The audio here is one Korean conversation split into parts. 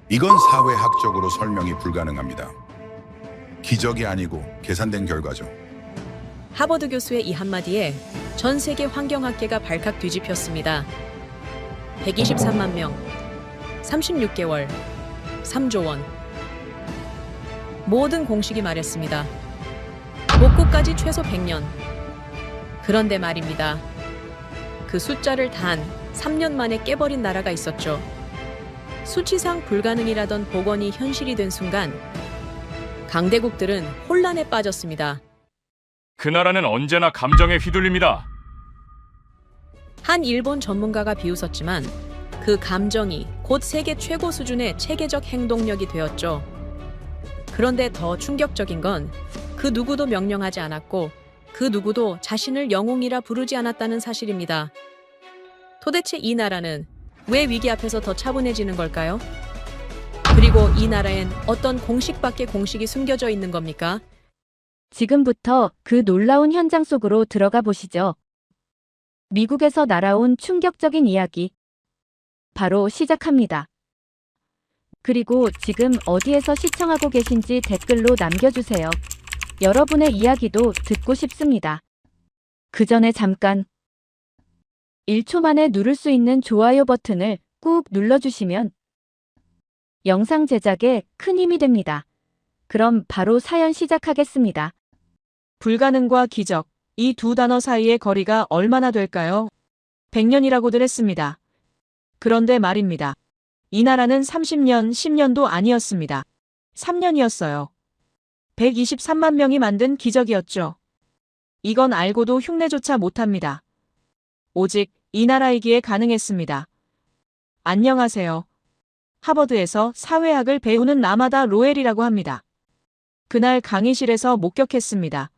이건 사회학적으로 설명이 불가능합니다. 기적이 아니고 계산된 결과죠. 하버드 교수의 이 한마디에 전 세계 환경학계가 발칵 뒤집혔습니다. 123만 명, 36개월, 3조 원. 모든 공식이 말했습니다. 복구까지 최소 100년. 그런데 말입니다. 그 숫자를 단 3년 만에 깨버린 나라가 있었죠. 수치상 불가능이라던 복원이 현실이 된 순간 강대국들은 혼란에 빠졌습니다. 그 나라는 언제나 감정에 휘둘립니다. 한 일본 전문가가 비웃었지만 그 감정이 곧 세계 최고 수준의 체계적 행동력이 되었죠. 그런데 더 충격적인 건 그 누구도 명령하지 않았고 그 누구도 자신을 영웅이라 부르지 않았다는 사실입니다. 도대체 이 나라는 왜 위기 앞에서 더 차분해지는 걸까요? 그리고 이 나라엔 어떤 공식 밖의 공식이 숨겨져 있는 겁니까? 지금부터 그 놀라운 현장 속으로 들어가 보시죠. 미국에서 날아온 충격적인 이야기. 바로 시작합니다. 그리고 지금 어디에서 시청하고 계신지 댓글로 남겨주세요. 여러분의 이야기도 듣고 싶습니다. 그 전에 잠깐 1초 만에 누를 수 있는 좋아요 버튼을 꾹 눌러주시면 영상 제작에 큰 힘이 됩니다. 그럼 바로 사연 시작하겠습니다. 불가능과 기적, 이 두 단어 사이의 거리가 얼마나 될까요? 100년이라고들 했습니다. 그런데 말입니다. 이 나라는 30년, 10년도 아니었습니다. 3년이었어요. 123만 명이 만든 기적이었죠. 이건 알고도 흉내조차 못합니다. 오직 이 나라이기에 가능했습니다. 안녕하세요. 하버드에서 사회학을 배우는 라마다 로엘이라고 합니다. 그날 강의실에서 목격했습니다.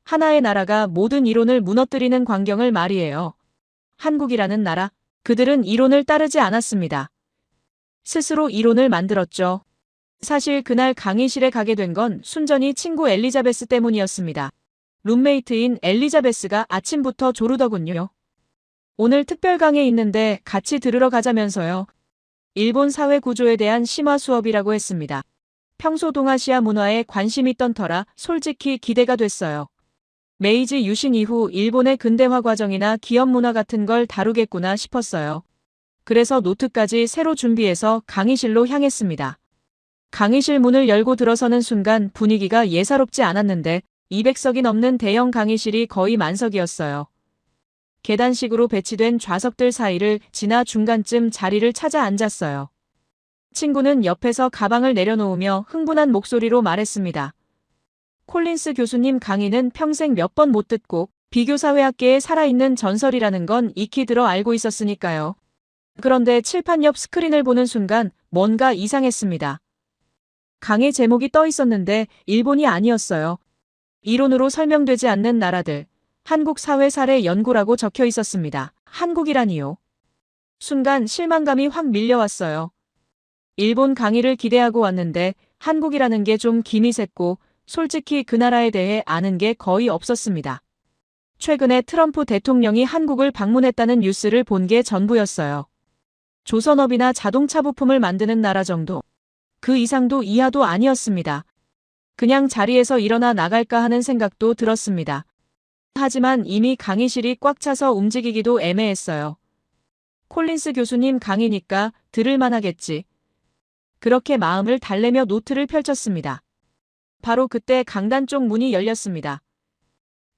하나의 나라가 모든 이론을 무너뜨리는 광경을 말이에요. 한국이라는 나라, 그들은 이론을 따르지 않았습니다. 스스로 이론을 만들었죠. 사실 그날 강의실에 가게 된 건 순전히 친구 엘리자베스 때문이었습니다. 룸메이트인 엘리자베스가 아침부터 조르더군요. 오늘 특별 강의 있는데 같이 들으러 가자면서요. 일본 사회 구조에 대한 심화 수업이라고 했습니다. 평소 동아시아 문화에 관심 있던 터라 솔직히 기대가 됐어요. 메이지 유신 이후 일본의 근대화 과정이나 기업 문화 같은 걸 다루겠구나 싶었어요. 그래서 노트까지 새로 준비해서 강의실로 향했습니다. 강의실 문을 열고 들어서는 순간 분위기가 예사롭지 않았는데 200석이 넘는 대형 강의실이 거의 만석이었어요. 계단식으로 배치된 좌석들 사이를 지나 중간쯤 자리를 찾아 앉았어요. 친구는 옆에서 가방을 내려놓으며 흥분한 목소리로 말했습니다. 콜린스 교수님 강의는 평생 몇 번 못 듣고 비교사회학계에 살아있는 전설이라는 건 익히 들어 알고 있었으니까요. 그런데 칠판 옆 스크린을 보는 순간 뭔가 이상했습니다. 강의 제목이 떠 있었는데 일본이 아니었어요. 이론으로 설명되지 않는 나라들, 한국 사회 사례 연구라고 적혀 있었습니다. 한국이라니요. 순간 실망감이 확 밀려왔어요. 일본 강의를 기대하고 왔는데 한국이라는 게 좀 김이 샜고 솔직히 그 나라에 대해 아는 게 거의 없었습니다. 최근에 트럼프 대통령이 한국을 방문했다는 뉴스를 본 게 전부였어요. 조선업이나 자동차 부품을 만드는 나라 정도. 그 이상도 이하도 아니었습니다. 그냥 자리에서 일어나 나갈까 하는 생각도 들었습니다. 하지만 이미 강의실이 꽉 차서 움직이기도 애매했어요. 콜린스 교수님 강의니까 들을만 하겠지. 그렇게 마음을 달래며 노트를 펼쳤습니다. 바로 그때 강단 쪽 문이 열렸습니다.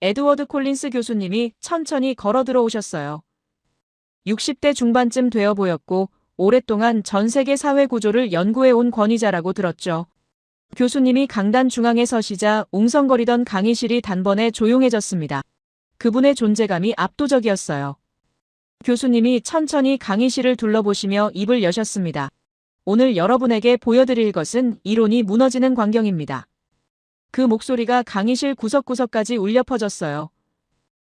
에드워드 콜린스 교수님이 천천히 걸어 들어오셨어요. 60대 중반쯤 되어 보였고 오랫동안 전 세계 사회 구조를 연구해온 권위자라고 들었죠. 교수님이 강단 중앙에 서시자 웅성거리던 강의실이 단번에 조용해졌습니다. 그분의 존재감이 압도적이었어요. 교수님이 천천히 강의실을 둘러보시며 입을 여셨습니다. 오늘 여러분에게 보여드릴 것은 이론이 무너지는 광경입니다. 그 목소리가 강의실 구석구석까지 울려 퍼졌어요.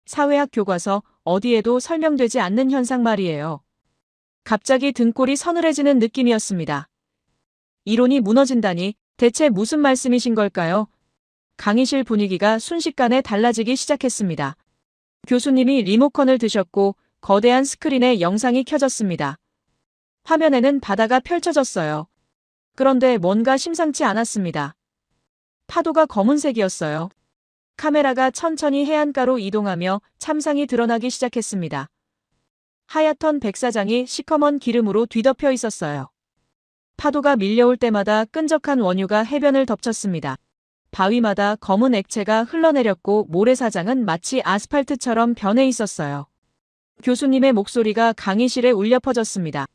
사회학 교과서 어디에도 설명되지 않는 현상 말이에요. 갑자기 등골이 서늘해지는 느낌이었습니다. 이론이 무너진다니 대체 무슨 말씀이신 걸까요? 강의실 분위기가 순식간에 달라지기 시작했습니다. 교수님이 리모컨을 드셨고 거대한 스크린에 영상이 켜졌습니다. 화면에는 바다가 펼쳐졌어요. 그런데 뭔가 심상치 않았습니다. 파도가 검은색이었어요. 카메라가 천천히 해안가로 이동하며 참상이 드러나기 시작했습니다. 하얗던 백사장이 시커먼 기름으로 뒤덮여 있었어요. 파도가 밀려올 때마다 끈적한 원유가 해변을 덮쳤습니다. 바위마다 검은 액체가 흘러내렸고 모래사장은 마치 아스팔트처럼 변해 있었어요. 교수님의 목소리가 강의실에 울려 퍼졌습니다.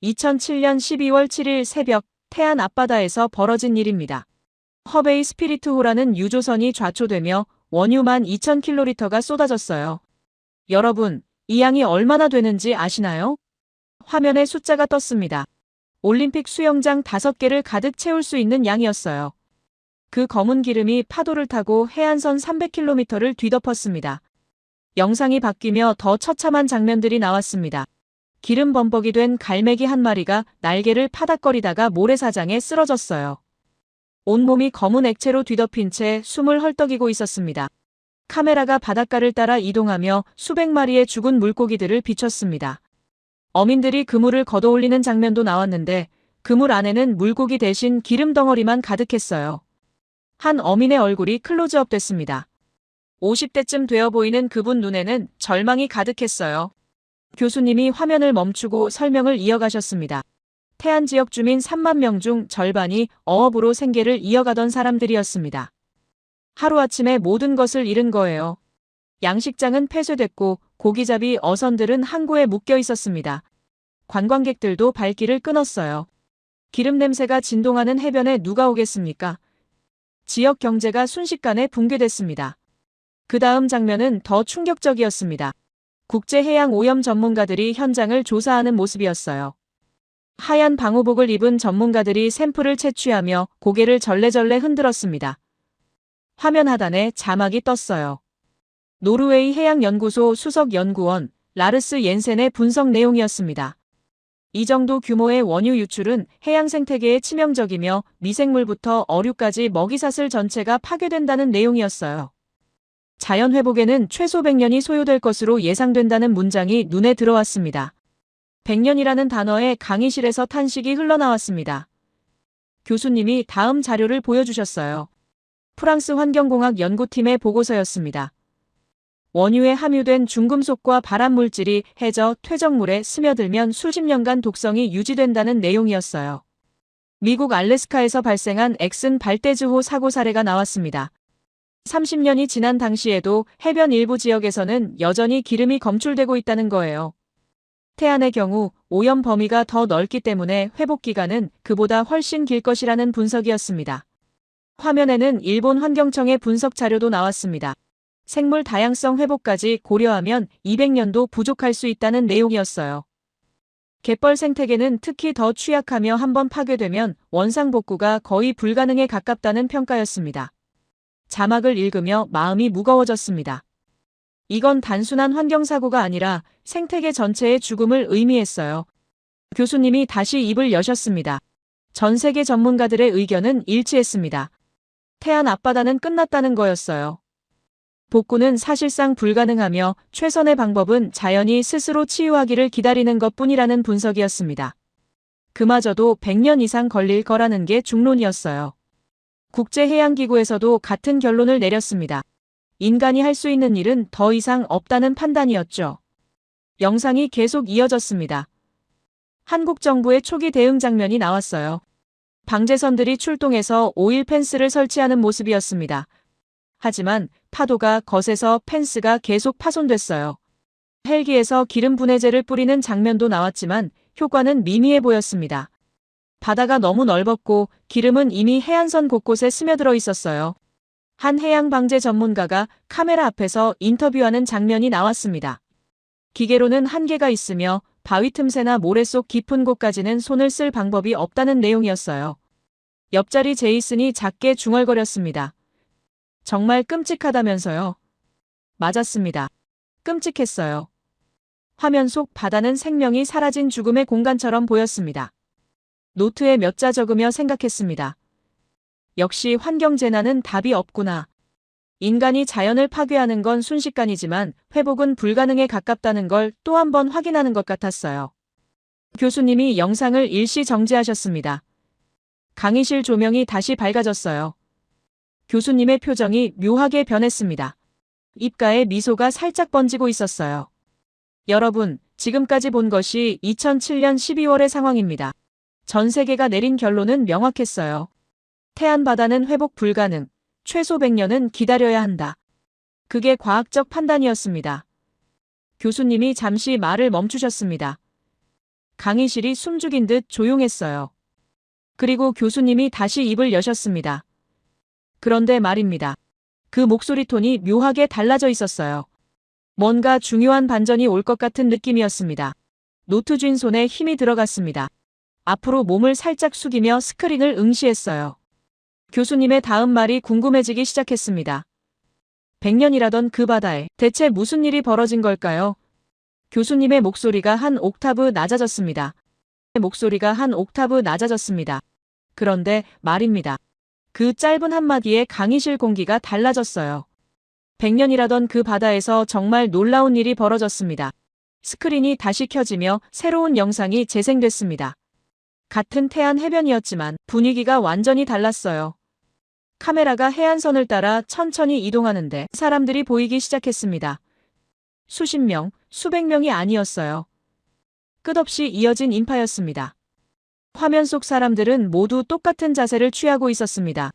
2007년 12월 7일 새벽 태안 앞바다에서 벌어진 일입니다. 허베이 스피리트호라는 유조선이 좌초되며 원유 12,000킬로리터가 쏟아졌어요. 여러분, 이 양이 얼마나 되는지 아시나요? 화면에 숫자가 떴습니다. 올림픽 수영장 5개를 가득 채울 수 있는 양이었어요. 그 검은 기름이 파도를 타고 해안선 300km를 뒤덮었습니다. 영상이 바뀌며 더 처참한 장면들이 나왔습니다. 기름 범벅이 된 갈매기 한 마리가 날개를 파닥거리다가 모래사장에 쓰러졌어요. 온몸이 검은 액체로 뒤덮인 채 숨을 헐떡이고 있었습니다. 카메라가 바닷가를 따라 이동하며 수백 마리의 죽은 물고기들을 비췄습니다. 어민들이 그물을 걷어올리는 장면도 나왔는데 그물 안에는 물고기 대신 기름 덩어리만 가득했어요. 한 어민의 얼굴이 클로즈업 됐습니다. 50대쯤 되어 보이는 그분 눈에는 절망이 가득했어요. 교수님이 화면을 멈추고 설명을 이어가셨습니다. 태안 지역 주민 3만 명 중 절반이 어업으로 생계를 이어가던 사람들이었습니다. 하루아침에 모든 것을 잃은 거예요. 양식장은 폐쇄됐고 고기잡이 어선들은 항구에 묶여 있었습니다. 관광객들도 발길을 끊었어요. 기름 냄새가 진동하는 해변에 누가 오겠습니까? 지역 경제가 순식간에 붕괴됐습니다. 그 다음 장면은 더 충격적이었습니다. 국제해양오염 전문가들이 현장을 조사하는 모습이었어요. 하얀 방호복을 입은 전문가들이 샘플을 채취하며 고개를 절레절레 흔들었습니다. 화면 하단에 자막이 떴어요. 노르웨이 해양연구소 수석 연구원 라르스 옌센의 분석 내용이었습니다. 이 정도 규모의 원유 유출은 해양 생태계에 치명적이며 미생물부터 어류까지 먹이사슬 전체가 파괴된다는 내용이었어요. 자연 회복에는 최소 100년이 소요될 것으로 예상된다는 문장이 눈에 들어왔습니다. 100년이라는 단어에 강의실에서 탄식이 흘러나왔습니다. 교수님이 다음 자료를 보여주셨어요. 프랑스 환경공학 연구팀의 보고서였습니다. 원유에 함유된 중금속과 발암물질이 해저 퇴적물에 스며들면 수십 년간 독성이 유지된다는 내용이었어요. 미국 알래스카에서 발생한 엑슨 발대즈호 사고 사례가 나왔습니다. 30년이 지난 당시에도 해변 일부 지역에서는 여전히 기름이 검출되고 있다는 거예요. 태안의 경우 오염 범위가 더 넓기 때문에 회복 기간은 그보다 훨씬 길 것이라는 분석이었습니다. 화면에는 일본 환경청의 분석 자료도 나왔습니다. 생물 다양성 회복까지 고려하면 200년도 부족할 수 있다는 내용이었어요. 갯벌 생태계는 특히 더 취약하며 한번 파괴되면 원상복구가 거의 불가능에 가깝다는 평가였습니다. 자막을 읽으며 마음이 무거워졌습니다. 이건 단순한 환경사고가 아니라 생태계 전체의 죽음을 의미했어요. 교수님이 다시 입을 여셨습니다. 전 세계 전문가들의 의견은 일치했습니다. 태안 앞바다는 끝났다는 거였어요. 복구는 사실상 불가능하며 최선의 방법은 자연이 스스로 치유하기를 기다리는 것뿐이라는 분석이었습니다. 그마저도 100년 이상 걸릴 거라는 게 중론이었어요. 국제해양기구에서도 같은 결론을 내렸습니다. 인간이 할 수 있는 일은 더 이상 없다는 판단이었죠. 영상이 계속 이어졌습니다. 한국 정부의 초기 대응 장면이 나왔어요. 방제선들이 출동해서 오일 펜스를 설치하는 모습이었습니다. 하지만 파도가 거세서 펜스가 계속 파손됐어요. 헬기에서 기름 분해제를 뿌리는 장면도 나왔지만 효과는 미미해 보였습니다. 바다가 너무 넓었고 기름은 이미 해안선 곳곳에 스며들어 있었어요. 한 해양방제 전문가가 카메라 앞에서 인터뷰하는 장면이 나왔습니다. 기계로는 한계가 있으며 바위 틈새나 모래 속 깊은 곳까지는 손을 쓸 방법이 없다는 내용이었어요. 옆자리 제이슨이 작게 중얼거렸습니다. 정말 끔찍하다면서요? 맞았습니다. 끔찍했어요. 화면 속 바다는 생명이 사라진 죽음의 공간처럼 보였습니다. 노트에 몇 자 적으며 생각했습니다. 역시 환경재난은 답이 없구나. 인간이 자연을 파괴하는 건 순식간이지만 회복은 불가능에 가깝다는 걸 또 한 번 확인하는 것 같았어요. 교수님이 영상을 일시 정지하셨습니다. 강의실 조명이 다시 밝아졌어요. 교수님의 표정이 묘하게 변했습니다. 입가에 미소가 살짝 번지고 있었어요. 여러분, 지금까지 본 것이 2007년 12월의 상황입니다. 전 세계가 내린 결론은 명확했어요. 태안 바다는 회복 불가능, 최소 100년은 기다려야 한다. 그게 과학적 판단이었습니다. 교수님이 잠시 말을 멈추셨습니다. 강의실이 숨죽인 듯 조용했어요. 그리고 교수님이 다시 입을 여셨습니다. 그런데 말입니다. 그 목소리 톤이 묘하게 달라져 있었어요. 뭔가 중요한 반전이 올 것 같은 느낌이었습니다. 노트 쥔 손에 힘이 들어갔습니다. 앞으로 몸을 살짝 숙이며 스크린을 응시했어요. 교수님의 다음 말이 궁금해지기 시작했습니다. 100년이라던 그 바다에 대체 무슨 일이 벌어진 걸까요? 교수님의 목소리가 한 옥타브 낮아졌습니다. 목소리가 한 옥타브 낮아졌습니다. 그런데 말입니다. 그 짧은 한마디에 강의실 공기가 달라졌어요. 100년이라던 그 바다에서 정말 놀라운 일이 벌어졌습니다. 스크린이 다시 켜지며 새로운 영상이 재생됐습니다. 같은 태안 해변이었지만 분위기가 완전히 달랐어요. 카메라가 해안선을 따라 천천히 이동하는데 사람들이 보이기 시작했습니다. 수십 명, 수백 명이 아니었어요. 끝없이 이어진 인파였습니다. 화면 속 사람들은 모두 똑같은 자세를 취하고 있었습니다.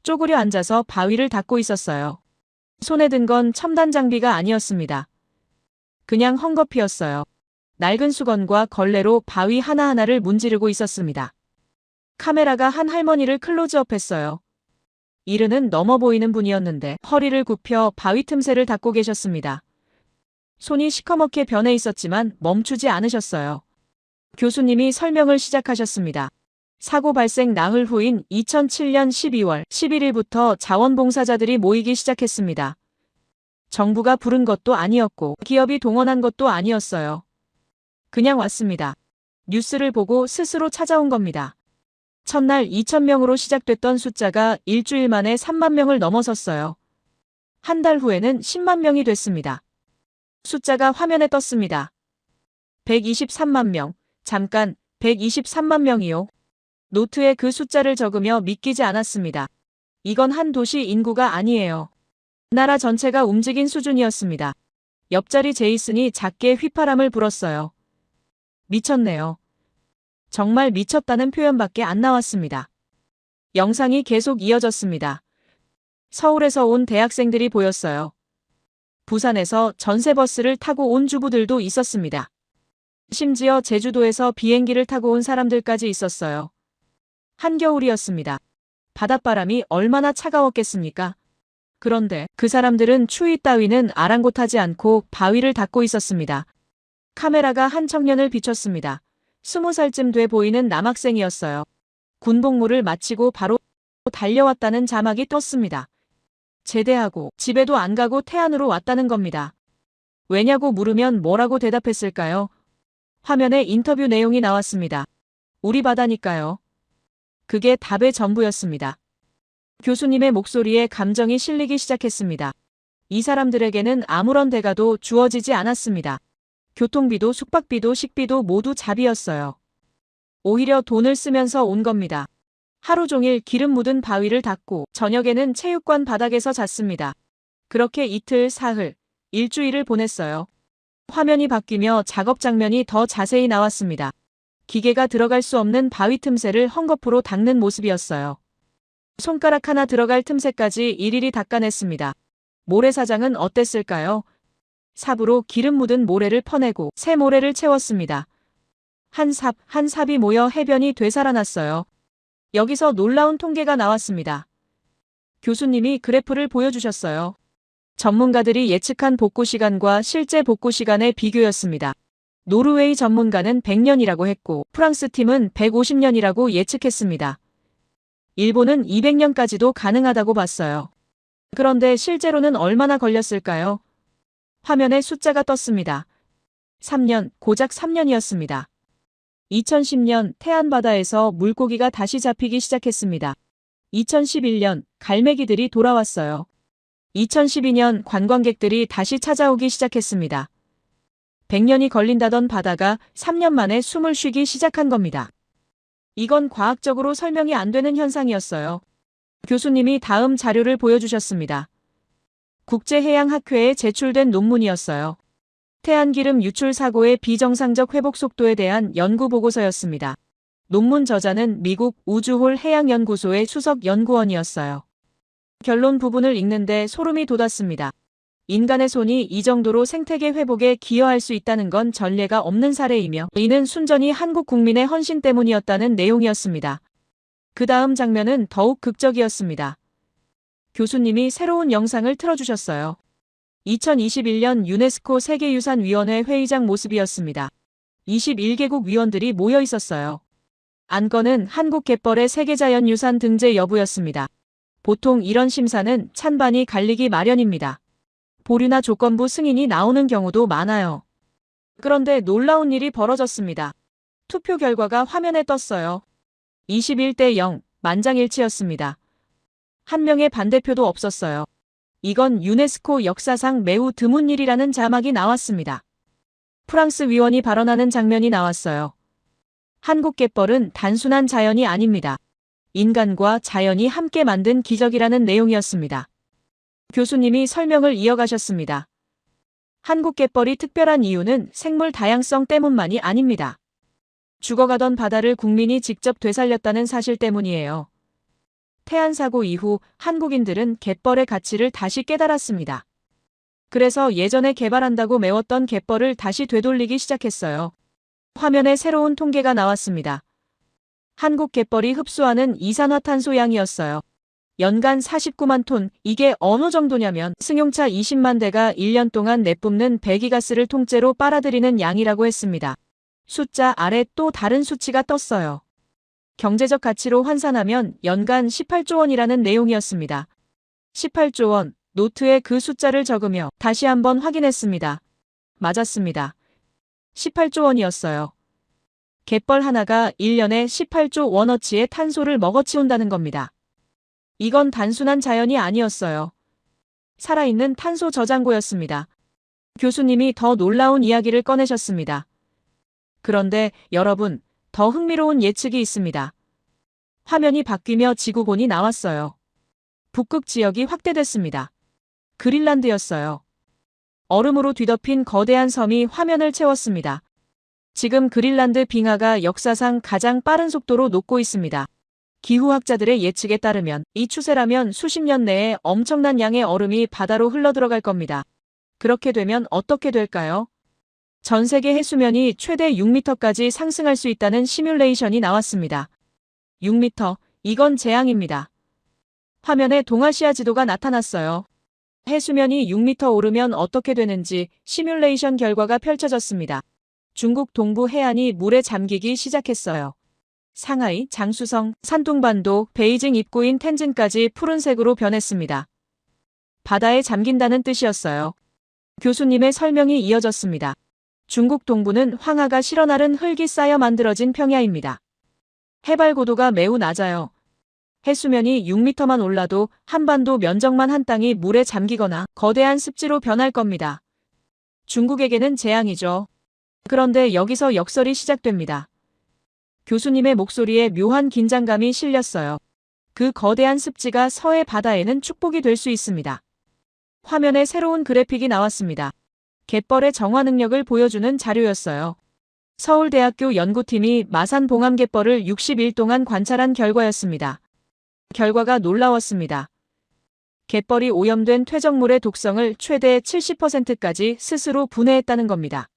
쪼그려 앉아서 바위를 닦고 있었어요. 손에 든 건 첨단 장비가 아니었습니다. 그냥 헝겊이었어요. 낡은 수건과 걸레로 바위 하나하나를 문지르고 있었습니다. 카메라가 한 할머니를 클로즈업했어요. 이르는 넘어 보이는 분이었는데 허리를 굽혀 바위 틈새를 닦고 계셨습니다. 손이 시커멓게 변해 있었지만 멈추지 않으셨어요. 교수님이 설명을 시작하셨습니다. 사고 발생 나흘 후인 2007년 12월 11일부터 자원봉사자들이 모이기 시작했습니다. 정부가 부른 것도 아니었고 기업이 동원한 것도 아니었어요. 그냥 왔습니다. 뉴스를 보고 스스로 찾아온 겁니다. 첫날 2,000명으로 시작됐던 숫자가 일주일 만에 3만 명을 넘어섰어요. 한 달 후에는 10만 명이 됐습니다. 숫자가 화면에 떴습니다. 123만 명, 잠깐 123만 명이요. 노트에 그 숫자를 적으며 믿기지 않았습니다. 이건 한 도시 인구가 아니에요. 나라 전체가 움직인 수준이었습니다. 옆자리 제이슨이 작게 휘파람을 불었어요. 미쳤네요. 정말 미쳤다는 표현밖에 안 나왔습니다. 영상이 계속 이어졌습니다. 서울에서 온 대학생들이 보였어요. 부산에서 전세버스를 타고 온 주부들도 있었습니다. 심지어 제주도에서 비행기를 타고 온 사람들까지 있었어요. 한겨울이었습니다. 바닷바람이 얼마나 차가웠겠습니까? 그런데 그 사람들은 추위 따위는 아랑곳하지 않고 바위를 닦고 있었습니다. 카메라가 한 청년을 비췄습니다. 20살쯤 돼 보이는 남학생이었어요. 군복무를 마치고 바로 달려왔다는 자막이 떴습니다. 제대하고 집에도 안 가고 태안으로 왔다는 겁니다. 왜냐고 물으면 뭐라고 대답했을까요? 화면에 인터뷰 내용이 나왔습니다. 우리 바다니까요. 그게 답의 전부였습니다. 교수님의 목소리에 감정이 실리기 시작했습니다. 이 사람들에게는 아무런 대가도 주어지지 않았습니다. 교통비도 숙박비도 식비도 모두 자비였어요. 오히려 돈을 쓰면서 온 겁니다. 하루 종일 기름 묻은 바위를 닦고 저녁에는 체육관 바닥에서 잤습니다. 그렇게 이틀, 사흘, 일주일을 보냈어요. 화면이 바뀌며 작업 장면이 더 자세히 나왔습니다. 기계가 들어갈 수 없는 바위 틈새를 헝겊으로 닦는 모습이었어요. 손가락 하나 들어갈 틈새까지 일일이 닦아냈습니다. 모래사장은 어땠을까요? 삽으로 기름 묻은 모래를 퍼내고 새 모래를 채웠습니다. 한 삽이 모여 해변이 되살아났어요. 여기서 놀라운 통계가 나왔습니다. 교수님이 그래프를 보여주셨어요. 전문가들이 예측한 복구 시간과 실제 복구 시간의 비교였습니다. 노르웨이 전문가는 100년이라고 했고 프랑스 팀은 150년이라고 예측했습니다. 일본은 200년까지도 가능하다고 봤어요. 그런데 실제로는 얼마나 걸렸을까요? 화면에 숫자가 떴습니다. 3년, 고작 3년이었습니다. 2010년 태안 바다에서 물고기가 다시 잡히기 시작했습니다. 2011년 갈매기들이 돌아왔어요. 2012년 관광객들이 다시 찾아오기 시작했습니다. 100년이 걸린다던 바다가 3년 만에 숨을 쉬기 시작한 겁니다. 이건 과학적으로 설명이 안 되는 현상이었어요. 교수님이 다음 자료를 보여주셨습니다. 국제해양학회에 제출된 논문이었어요. 태안기름 유출 사고의 비정상적 회복 속도에 대한 연구 보고서였습니다. 논문 저자는 미국 우주홀 해양연구소의 수석 연구원이었어요. 결론 부분을 읽는데 소름이 돋았습니다. 인간의 손이 이 정도로 생태계 회복에 기여할 수 있다는 건 전례가 없는 사례이며 이는 순전히 한국 국민의 헌신 때문이었다는 내용이었습니다. 그 다음 장면은 더욱 극적이었습니다. 교수님이 새로운 영상을 틀어주셨어요. 2021년 유네스코 세계유산위원회 회의장 모습이었습니다. 21개국 위원들이 모여 있었어요. 안건은 한국 갯벌의 세계자연유산 등재 여부였습니다. 보통 이런 심사는 찬반이 갈리기 마련입니다. 보류나 조건부 승인이 나오는 경우도 많아요. 그런데 놀라운 일이 벌어졌습니다. 투표 결과가 화면에 떴어요. 21대 0, 만장일치였습니다. 한 명의 반대표도 없었어요. 이건 유네스코 역사상 매우 드문 일이라는 자막이 나왔습니다. 프랑스 위원이 발언하는 장면이 나왔어요. 한국 갯벌은 단순한 자연이 아닙니다. 인간과 자연이 함께 만든 기적이라는 내용이었습니다. 교수님이 설명을 이어가셨습니다. 한국 갯벌이 특별한 이유는 생물 다양성 때문만이 아닙니다. 죽어가던 바다를 국민이 직접 되살렸다는 사실 때문이에요. 태안 사고 이후 한국인들은 갯벌의 가치를 다시 깨달았습니다. 그래서 예전에 개발한다고 메웠던 갯벌을 다시 되돌리기 시작했어요. 화면에 새로운 통계가 나왔습니다. 한국 갯벌이 흡수하는 이산화탄소 양이었어요. 연간 49만 톤, 이게 어느 정도냐면 승용차 20만 대가 1년 동안 내뿜는 배기가스를 통째로 빨아들이는 양이라고 했습니다. 숫자 아래 또 다른 수치가 떴어요. 경제적 가치로 환산하면 연간 18조 원이라는 내용이었습니다. 18조 원, 노트에 그 숫자를 적으며 다시 한번 확인했습니다. 맞았습니다. 18조 원이었어요. 갯벌 하나가 1년에 18조 원어치의 탄소를 먹어치운다는 겁니다. 이건 단순한 자연이 아니었어요. 살아있는 탄소 저장고였습니다. 교수님이 더 놀라운 이야기를 꺼내셨습니다. 그런데 여러분, 더 흥미로운 예측이 있습니다. 화면이 바뀌며 지구본이 나왔어요. 북극 지역이 확대됐습니다. 그린란드였어요. 얼음으로 뒤덮인 거대한 섬이 화면을 채웠습니다. 지금 그린란드 빙하가 역사상 가장 빠른 속도로 녹고 있습니다. 기후학자들의 예측에 따르면 이 추세라면 수십 년 내에 엄청난 양의 얼음이 바다로 흘러들어갈 겁니다. 그렇게 되면 어떻게 될까요? 전 세계 해수면이 최대 6m까지 상승할 수 있다는 시뮬레이션이 나왔습니다. 6m, 이건 재앙입니다. 화면에 동아시아 지도가 나타났어요. 해수면이 6m 오르면 어떻게 되는지 시뮬레이션 결과가 펼쳐졌습니다. 중국 동부 해안이 물에 잠기기 시작했어요. 상하이, 장쑤성, 산둥반도, 베이징 입구인 텐진까지 푸른색으로 변했습니다. 바다에 잠긴다는 뜻이었어요. 교수님의 설명이 이어졌습니다. 중국 동부는 황하가 실어나른 흙이 쌓여 만들어진 평야입니다. 해발 고도가 매우 낮아요. 해수면이 6m만 올라도 한반도 면적만 한 땅이 물에 잠기거나 거대한 습지로 변할 겁니다. 중국에게는 재앙이죠. 그런데 여기서 역설이 시작됩니다. 교수님의 목소리에 묘한 긴장감이 실렸어요. 그 거대한 습지가 서해 바다에는 축복이 될 수 있습니다. 화면에 새로운 그래픽이 나왔습니다. 갯벌의 정화 능력을 보여주는 자료였어요. 서울대학교 연구팀이 마산 봉암 갯벌을 60일 동안 관찰한 결과였습니다. 결과가 놀라웠습니다. 갯벌이 오염된 퇴적물의 독성을 최대 70%까지 스스로 분해했다는 겁니다.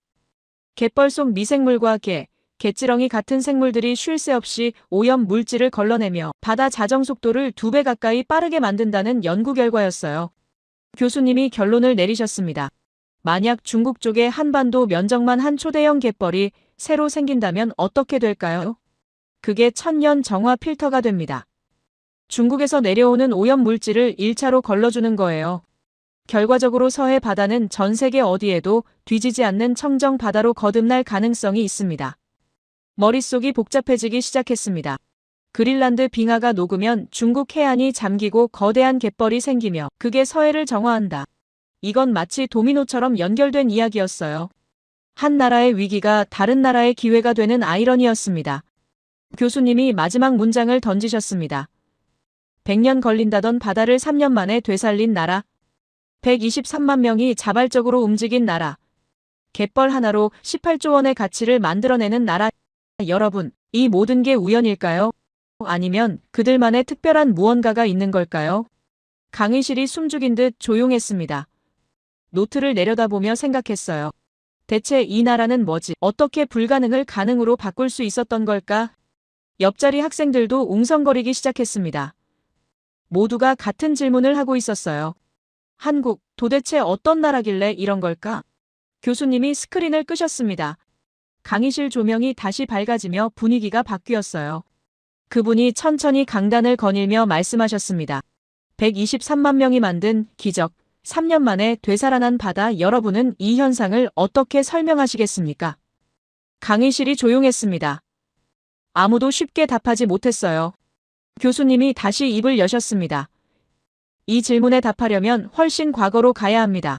갯벌 속 미생물과 갯지렁이 같은 생물들이 쉴 새 없이 오염 물질을 걸러내며 바다 자정 속도를 2배 가까이 빠르게 만든다는 연구 결과였어요. 교수님이 결론을 내리셨습니다. 만약 중국 쪽의 한반도 면적만 한 초대형 갯벌이 새로 생긴다면 어떻게 될까요? 그게 천년 정화 필터가 됩니다. 중국에서 내려오는 오염 물질을 1차로 걸러주는 거예요. 결과적으로 서해 바다는 전 세계 어디에도 뒤지지 않는 청정 바다로 거듭날 가능성이 있습니다. 머릿속이 복잡해지기 시작했습니다. 그린란드 빙하가 녹으면 중국 해안이 잠기고 거대한 갯벌이 생기며 그게 서해를 정화한다. 이건 마치 도미노처럼 연결된 이야기였어요. 한 나라의 위기가 다른 나라의 기회가 되는 아이러니였습니다. 교수님이 마지막 문장을 던지셨습니다. 100년 걸린다던 바다를 3년 만에 되살린 나라. 123만 명이 자발적으로 움직인 나라. 갯벌 하나로 18조 원의 가치를 만들어내는 나라. 여러분, 이 모든 게 우연일까요? 아니면 그들만의 특별한 무언가가 있는 걸까요? 강의실이 숨죽인 듯 조용했습니다. 노트를 내려다보며 생각했어요. 대체 이 나라는 뭐지? 어떻게 불가능을 가능으로 바꿀 수 있었던 걸까? 옆자리 학생들도 웅성거리기 시작했습니다. 모두가 같은 질문을 하고 있었어요. 한국, 도대체 어떤 나라길래 이런 걸까? 교수님이 스크린을 끄셨습니다. 강의실 조명이 다시 밝아지며 분위기가 바뀌었어요. 그분이 천천히 강단을 거닐며 말씀하셨습니다. 123만 명이 만든 기적, 3년 만에 되살아난 바다. 여러분은 이 현상을 어떻게 설명하시겠습니까? 강의실이 조용했습니다. 아무도 쉽게 답하지 못했어요. 교수님이 다시 입을 여셨습니다. 이 질문에 답하려면 훨씬 과거로 가야 합니다.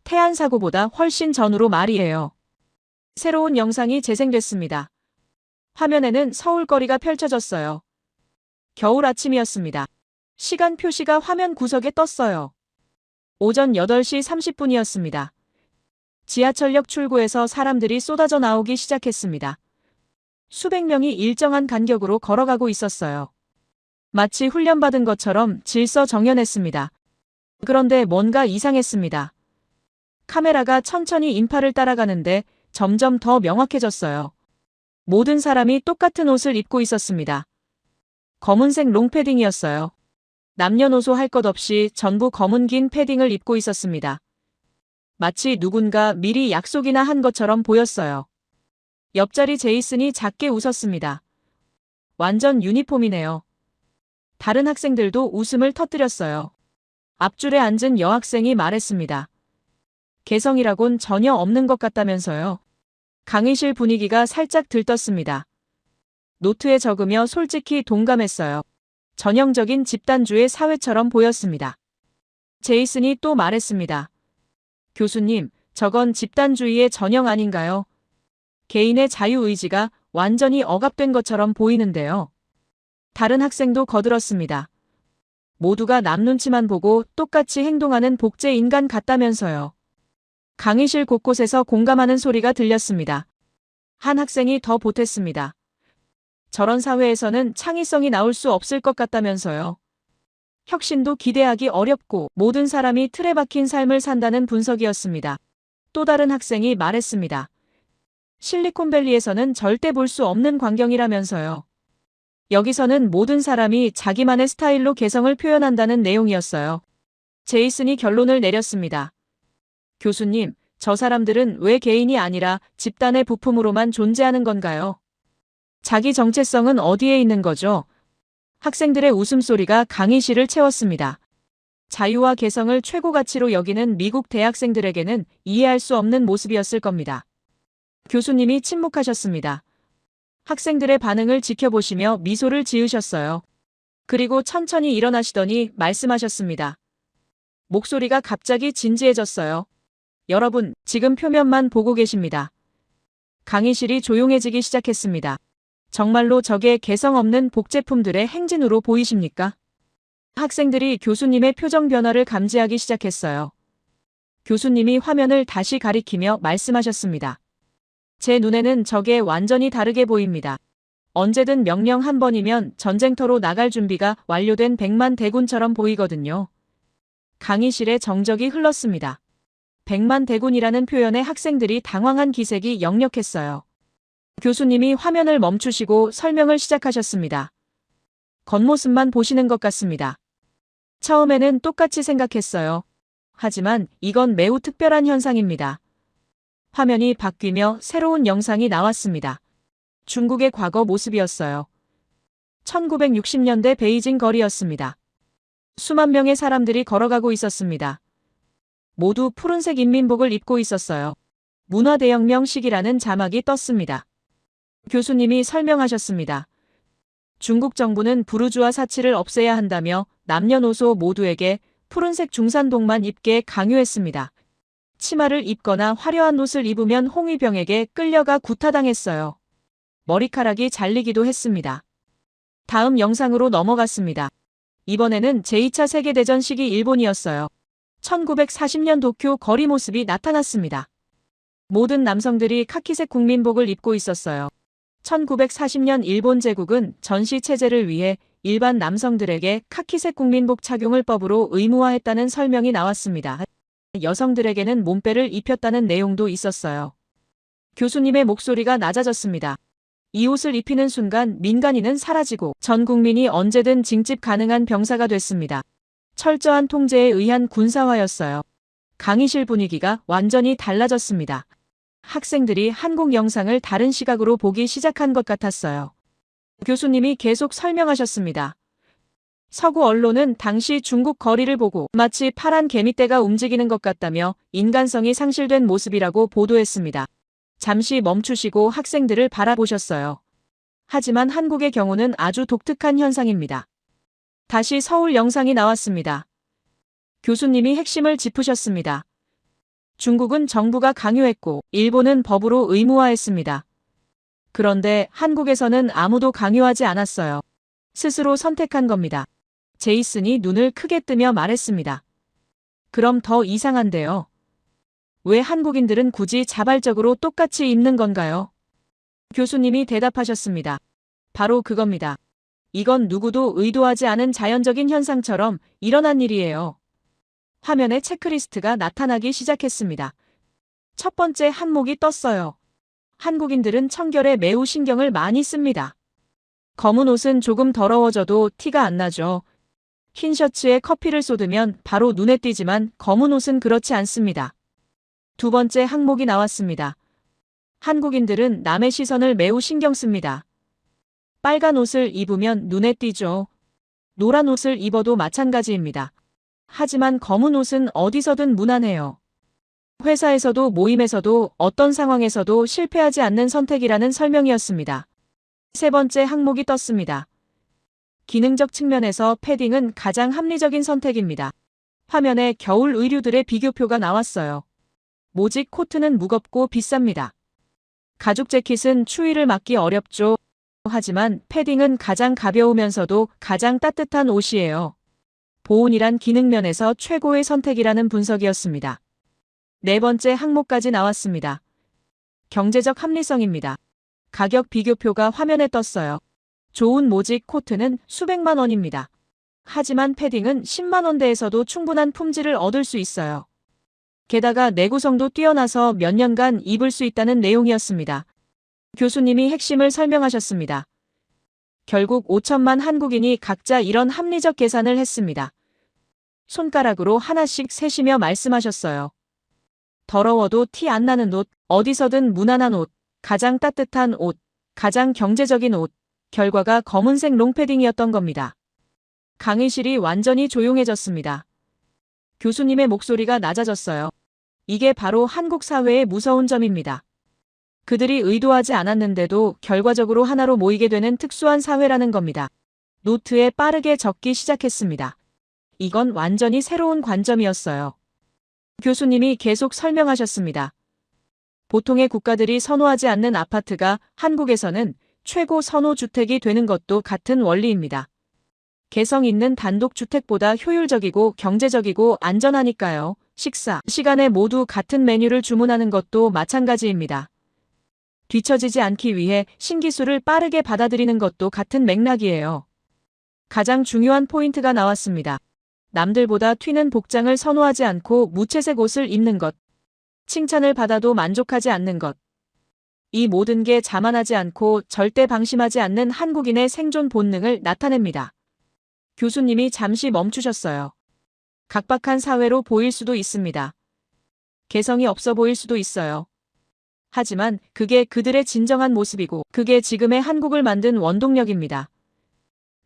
태안 사고보다 훨씬 전으로 말이에요. 새로운 영상이 재생됐습니다. 화면에는 서울거리가 펼쳐졌어요. 겨울 아침이었습니다. 시간 표시가 화면 구석에 떴어요. 오전 8시 30분이었습니다. 지하철역 출구에서 사람들이 쏟아져 나오기 시작했습니다. 수백 명이 일정한 간격으로 걸어가고 있었어요. 마치 훈련받은 것처럼 질서정연했습니다. 그런데 뭔가 이상했습니다. 카메라가 천천히 인파를 따라가는데 점점 더 명확해졌어요. 모든 사람이 똑같은 옷을 입고 있었습니다. 검은색 롱패딩이었어요. 남녀노소 할 것 없이 전부 검은 긴 패딩을 입고 있었습니다. 마치 누군가 미리 약속이나 한 것처럼 보였어요. 옆자리 제이슨이 작게 웃었습니다. 완전 유니폼이네요. 다른 학생들도 웃음을 터뜨렸어요. 앞줄에 앉은 여학생이 말했습니다. 개성이라곤 전혀 없는 것 같다면서요. 강의실 분위기가 살짝 들떴습니다. 노트에 적으며 솔직히 동감했어요. 전형적인 집단주의 사회처럼 보였습니다. 제이슨이 또 말했습니다. 교수님, 저건 집단주의의 전형 아닌가요? 개인의 자유의지가 완전히 억압된 것처럼 보이는데요. 다른 학생도 거들었습니다. 모두가 남 눈치만 보고 똑같이 행동하는 복제 인간 같다면서요. 강의실 곳곳에서 공감하는 소리가 들렸습니다. 한 학생이 더 보탰습니다. 저런 사회에서는 창의성이 나올 수 없을 것 같다면서요. 혁신도 기대하기 어렵고 모든 사람이 틀에 박힌 삶을 산다는 분석이었습니다. 또 다른 학생이 말했습니다. 실리콘밸리에서는 절대 볼 수 없는 광경이라면서요. 여기서는 모든 사람이 자기만의 스타일로 개성을 표현한다는 내용이었어요. 제이슨이 결론을 내렸습니다. 교수님, 저 사람들은 왜 개인이 아니라 집단의 부품으로만 존재하는 건가요? 자기 정체성은 어디에 있는 거죠? 학생들의 웃음소리가 강의실을 채웠습니다. 자유와 개성을 최고 가치로 여기는 미국 대학생들에게는 이해할 수 없는 모습이었을 겁니다. 교수님이 침묵하셨습니다. 학생들의 반응을 지켜보시며 미소를 지으셨어요. 그리고 천천히 일어나시더니 말씀하셨습니다. 목소리가 갑자기 진지해졌어요. 여러분, 지금 표면만 보고 계십니다. 강의실이 조용해지기 시작했습니다. 정말로 저게 개성 없는 복제품들의 행진으로 보이십니까? 학생들이 교수님의 표정 변화를 감지하기 시작했어요. 교수님이 화면을 다시 가리키며 말씀하셨습니다. 제 눈에는 저게 완전히 다르게 보입니다. 언제든 명령 한 번이면 전쟁터로 나갈 준비가 완료된 100만 대군처럼 보이거든요. 강의실에 정적이 흘렀습니다. 100만 대군이라는 표현에 학생들이 당황한 기색이 역력했어요. 교수님이 화면을 멈추시고 설명을 시작하셨습니다. 겉모습만 보시는 것 같습니다. 처음에는 똑같이 생각했어요. 하지만 이건 매우 특별한 현상입니다. 화면이 바뀌며 새로운 영상이 나왔습니다. 중국의 과거 모습이었어요. 1960년대 베이징 거리였습니다. 수만 명의 사람들이 걸어가고 있었습니다. 모두 푸른색 인민복을 입고 있었어요. 문화대혁명 시기라는 자막이 떴습니다. 교수님이 설명하셨습니다. 중국 정부는 부르주아 사치를 없애야 한다며 남녀노소 모두에게 푸른색 중산복만 입게 강요했습니다. 치마를 입거나 화려한 옷을 입으면 홍위병에게 끌려가 구타당했어요. 머리카락이 잘리기도 했습니다. 다음 영상으로 넘어갔습니다. 이번에는 제2차 세계대전 시기 일본이었어요. 1940년 도쿄 거리 모습이 나타났습니다. 모든 남성들이 카키색 국민복을 입고 있었어요. 1940년 일본 제국은 전시 체제를 위해 일반 남성들에게 카키색 국민복 착용을 법으로 의무화했다는 설명이 나왔습니다. 여성들에게는 몸빼를 입혔다는 내용도 있었어요. 교수님의 목소리가 낮아졌습니다. 이 옷을 입히는 순간 민간인은 사라지고 전 국민이 언제든 징집 가능한 병사가 됐습니다. 철저한 통제에 의한 군사화였어요. 강의실 분위기가 완전히 달라졌습니다. 학생들이 한국 영상을 다른 시각으로 보기 시작한 것 같았어요. 교수님이 계속 설명하셨습니다. 서구 언론은 당시 중국 거리를 보고 마치 파란 개미떼가 움직이는 것 같다며 인간성이 상실된 모습이라고 보도했습니다. 잠시 멈추시고 학생들을 바라보셨어요. 하지만 한국의 경우는 아주 독특한 현상입니다. 다시 서울 영상이 나왔습니다. 교수님이 핵심을 짚으셨습니다. 중국은 정부가 강요했고 일본은 법으로 의무화했습니다. 그런데 한국에서는 아무도 강요하지 않았어요. 스스로 선택한 겁니다. 제이슨이 눈을 크게 뜨며 말했습니다. 그럼 더 이상한데요. 왜 한국인들은 굳이 자발적으로 똑같이 입는 건가요? 교수님이 대답하셨습니다. 바로 그겁니다. 이건 누구도 의도하지 않은 자연적인 현상처럼 일어난 일이에요. 화면에 체크리스트가 나타나기 시작했습니다. 첫 번째 항목이 떴어요. 한국인들은 청결에 매우 신경을 많이 씁니다. 검은 옷은 조금 더러워져도 티가 안 나죠. 흰 셔츠에 커피를 쏟으면 바로 눈에 띄지만 검은 옷은 그렇지 않습니다. 두 번째 항목이 나왔습니다. 한국인들은 남의 시선을 매우 신경 씁니다. 빨간 옷을 입으면 눈에 띄죠. 노란 옷을 입어도 마찬가지입니다. 하지만 검은 옷은 어디서든 무난해요. 회사에서도 모임에서도 어떤 상황에서도 실패하지 않는 선택이라는 설명이었습니다. 세 번째 항목이 떴습니다. 기능적 측면에서 패딩은 가장 합리적인 선택입니다. 화면에 겨울 의류들의 비교표가 나왔어요. 모직 코트는 무겁고 비쌉니다. 가죽 재킷은 추위를 막기 어렵죠. 하지만 패딩은 가장 가벼우면서도 가장 따뜻한 옷이에요. 보온이란 기능 면에서 최고의 선택이라는 분석이었습니다. 네 번째 항목까지 나왔습니다. 경제적 합리성입니다. 가격 비교표가 화면에 떴어요. 좋은 모직 코트는 수백만 원입니다. 하지만 패딩은 10만 원대에서도 충분한 품질을 얻을 수 있어요. 게다가 내구성도 뛰어나서 몇 년간 입을 수 있다는 내용이었습니다. 교수님이 핵심을 설명하셨습니다. 결국 5천만 한국인이 각자 이런 합리적 계산을 했습니다. 손가락으로 하나씩 세시며 말씀하셨어요. 더러워도 티 안 나는 옷, 어디서든 무난한 옷, 가장 따뜻한 옷, 가장 경제적인 옷. 결과가 검은색 롱패딩이었던 겁니다. 강의실이 완전히 조용해졌습니다. 교수님의 목소리가 낮아졌어요. 이게 바로 한국 사회의 무서운 점입니다. 그들이 의도하지 않았는데도 결과적으로 하나로 모이게 되는 특수한 사회라는 겁니다. 노트에 빠르게 적기 시작했습니다. 이건 완전히 새로운 관점이었어요. 교수님이 계속 설명하셨습니다. 보통의 국가들이 선호하지 않는 아파트가 한국에서는 최고 선호주택이 되는 것도 같은 원리입니다. 개성 있는 단독주택보다 효율적이고 경제적이고 안전하니까요. 식사 시간에 모두 같은 메뉴를 주문하는 것도 마찬가지입니다. 뒤처지지 않기 위해 신기술을 빠르게 받아들이는 것도 같은 맥락이에요. 가장 중요한 포인트가 나왔습니다. 남들보다 튀는 복장을 선호하지 않고 무채색 옷을 입는 것. 칭찬을 받아도 만족하지 않는 것. 이 모든 게 자만하지 않고 절대 방심하지 않는 한국인의 생존 본능을 나타냅니다. 교수님이 잠시 멈추셨어요. 각박한 사회로 보일 수도 있습니다. 개성이 없어 보일 수도 있어요. 하지만 그게 그들의 진정한 모습이고 그게 지금의 한국을 만든 원동력입니다.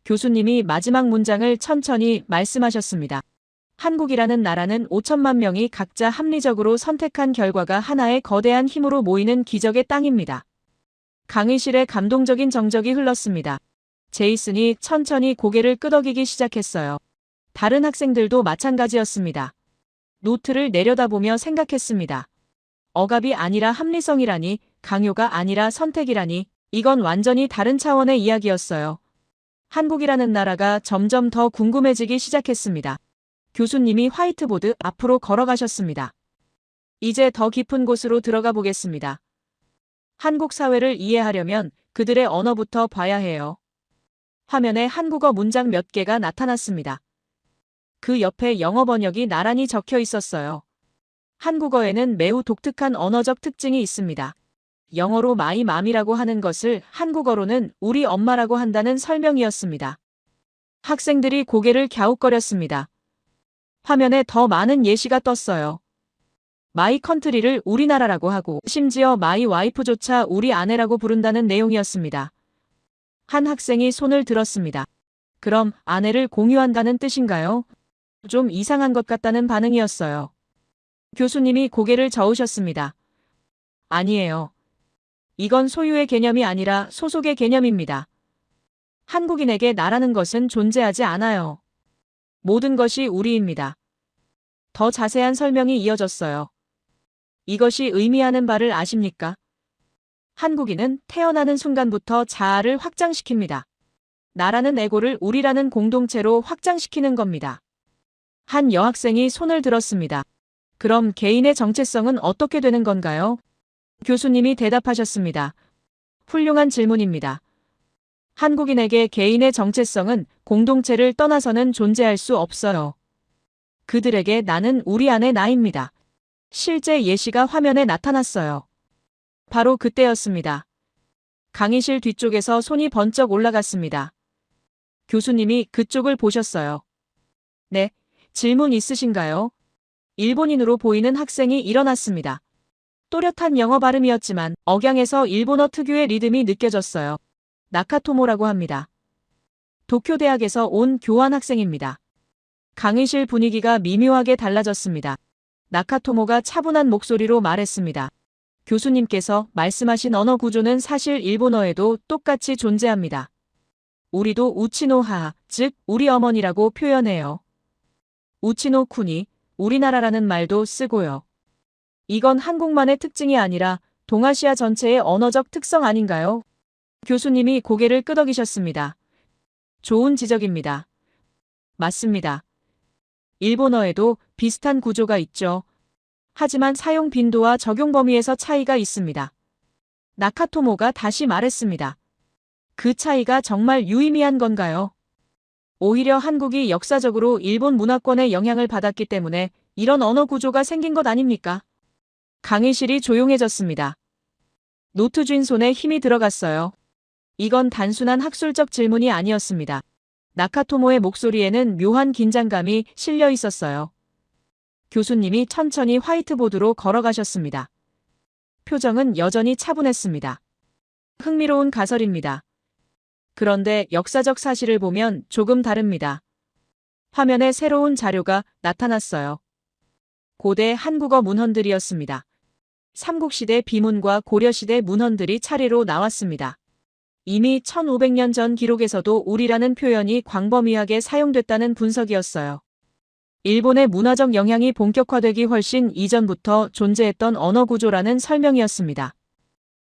교수님이 마지막 문장을 천천히 말씀하셨습니다. 한국이라는 나라는 5천만 명이 각자 합리적으로 선택한 결과가 하나의 거대한 힘으로 모이는 기적의 땅입니다. 강의실에 감동적인 정적이 흘렀습니다. 제이슨이 천천히 고개를 끄덕이기 시작했어요. 다른 학생들도 마찬가지였습니다. 노트를 내려다보며 생각했습니다. 억압이 아니라 합리성이라니, 강요가 아니라 선택이라니, 이건 완전히 다른 차원의 이야기였어요. 한국이라는 나라가 점점 더 궁금해지기 시작했습니다. 교수님이 화이트보드 앞으로 걸어가셨습니다. 이제 더 깊은 곳으로 들어가 보겠습니다. 한국 사회를 이해하려면 그들의 언어부터 봐야 해요. 화면에 한국어 문장 몇 개가 나타났습니다. 그 옆에 영어 번역이 나란히 적혀 있었어요. 한국어에는 매우 독특한 언어적 특징이 있습니다. 영어로 마이 맘이라고 하는 것을 한국어로는 우리 엄마라고 한다는 설명이었습니다. 학생들이 고개를 갸웃거렸습니다. 화면에 더 많은 예시가 떴어요. 마이 컨트리를 우리나라라고 하고 심지어 마이 와이프조차 우리 아내라고 부른다는 내용이었습니다. 한 학생이 손을 들었습니다. 그럼 아내를 공유한다는 뜻인가요? 좀 이상한 것 같다는 반응이었어요. 교수님이 고개를 저으셨습니다. 아니에요. 이건 소유의 개념이 아니라 소속의 개념입니다. 한국인에게 나라는 것은 존재하지 않아요. 모든 것이 우리입니다. 더 자세한 설명이 이어졌어요. 이것이 의미하는 바를 아십니까? 한국인은 태어나는 순간부터 자아를 확장시킵니다. 나라는 에고를 우리라는 공동체로 확장시키는 겁니다. 한 여학생이 손을 들었습니다. 그럼 개인의 정체성은 어떻게 되는 건가요? 교수님이 대답하셨습니다. 훌륭한 질문입니다. 한국인에게 개인의 정체성은 공동체를 떠나서는 존재할 수 없어요. 그들에게 나는 우리 안의 나입니다. 실제 예시가 화면에 나타났어요. 바로 그때였습니다. 강의실 뒤쪽에서 손이 번쩍 올라갔습니다. 교수님이 그쪽을 보셨어요. 네, 질문 있으신가요? 일본인으로 보이는 학생이 일어났습니다. 또렷한 영어 발음이었지만 억양에서 일본어 특유의 리듬이 느껴졌어요. 나카토모라고 합니다. 도쿄대학에서 온 교환 학생입니다. 강의실 분위기가 미묘하게 달라졌습니다. 나카토모가 차분한 목소리로 말했습니다. 교수님께서 말씀하신 언어 구조는 사실 일본어에도 똑같이 존재합니다. 우리도 우치노하, 즉 우리 어머니라고 표현해요. 우치노쿠니, 우리나라라는 말도 쓰고요. 이건 한국만의 특징이 아니라 동아시아 전체의 언어적 특성 아닌가요? 교수님이 고개를 끄덕이셨습니다. 좋은 지적입니다. 맞습니다. 일본어에도 비슷한 구조가 있죠. 하지만 사용 빈도와 적용 범위에서 차이가 있습니다. 나카토모가 다시 말했습니다. 그 차이가 정말 유의미한 건가요? 오히려 한국이 역사적으로 일본 문화권의 영향을 받았기 때문에 이런 언어 구조가 생긴 것 아닙니까? 강의실이 조용해졌습니다. 노트주인 손에 힘이 들어갔어요. 이건 단순한 학술적 질문이 아니었습니다. 나카토모의 목소리에는 묘한 긴장감이 실려 있었어요. 교수님이 천천히 화이트보드로 걸어가셨습니다. 표정은 여전히 차분했습니다. 흥미로운 가설입니다. 그런데 역사적 사실을 보면 조금 다릅니다. 화면에 새로운 자료가 나타났어요. 고대 한국어 문헌들이었습니다. 삼국시대 비문과 고려시대 문헌들이 차례로 나왔습니다. 이미 1500년 전 기록에서도 우리라는 표현이 광범위하게 사용됐다는 분석이었어요. 일본의 문화적 영향이 본격화되기 훨씬 이전부터 존재했던 언어 구조라는 설명이었습니다.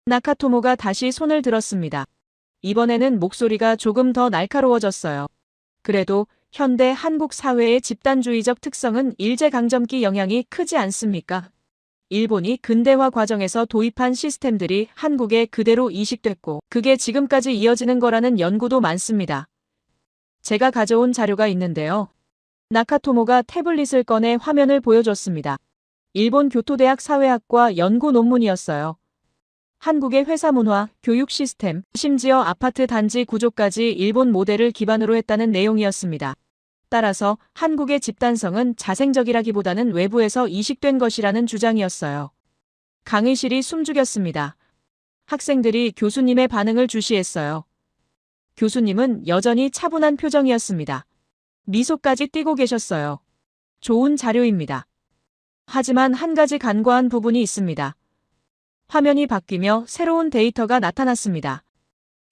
나카토모가 다시 손을 들었습니다. 이번에는 목소리가 조금 더 날카로워졌어요. 그래도 현대 한국 사회의 집단주의적 특성은 일제강점기 영향이 크지 않습니까? 일본이 근대화 과정에서 도입한 시스템들이 한국에 그대로 이식됐고 그게 지금까지 이어지는 거라는 연구도 많습니다. 제가 가져온 자료가 있는데요. 나카토모가 태블릿을 꺼내 화면을 보여줬습니다. 일본 교토대학 사회학과 연구 논문이었어요. 한국의 회사 문화, 교육 시스템, 심지어 아파트 단지 구조까지 일본 모델을 기반으로 했다는 내용이었습니다. 따라서 한국의 집단성은 자생적이라기보다는 외부에서 이식된 것이라는 주장이었어요. 강의실이 숨죽였습니다. 학생들이 교수님의 반응을 주시했어요. 교수님은 여전히 차분한 표정이었습니다. 미소까지 띠고 계셨어요. 좋은 자료입니다. 하지만 한 가지 간과한 부분이 있습니다. 화면이 바뀌며 새로운 데이터가 나타났습니다.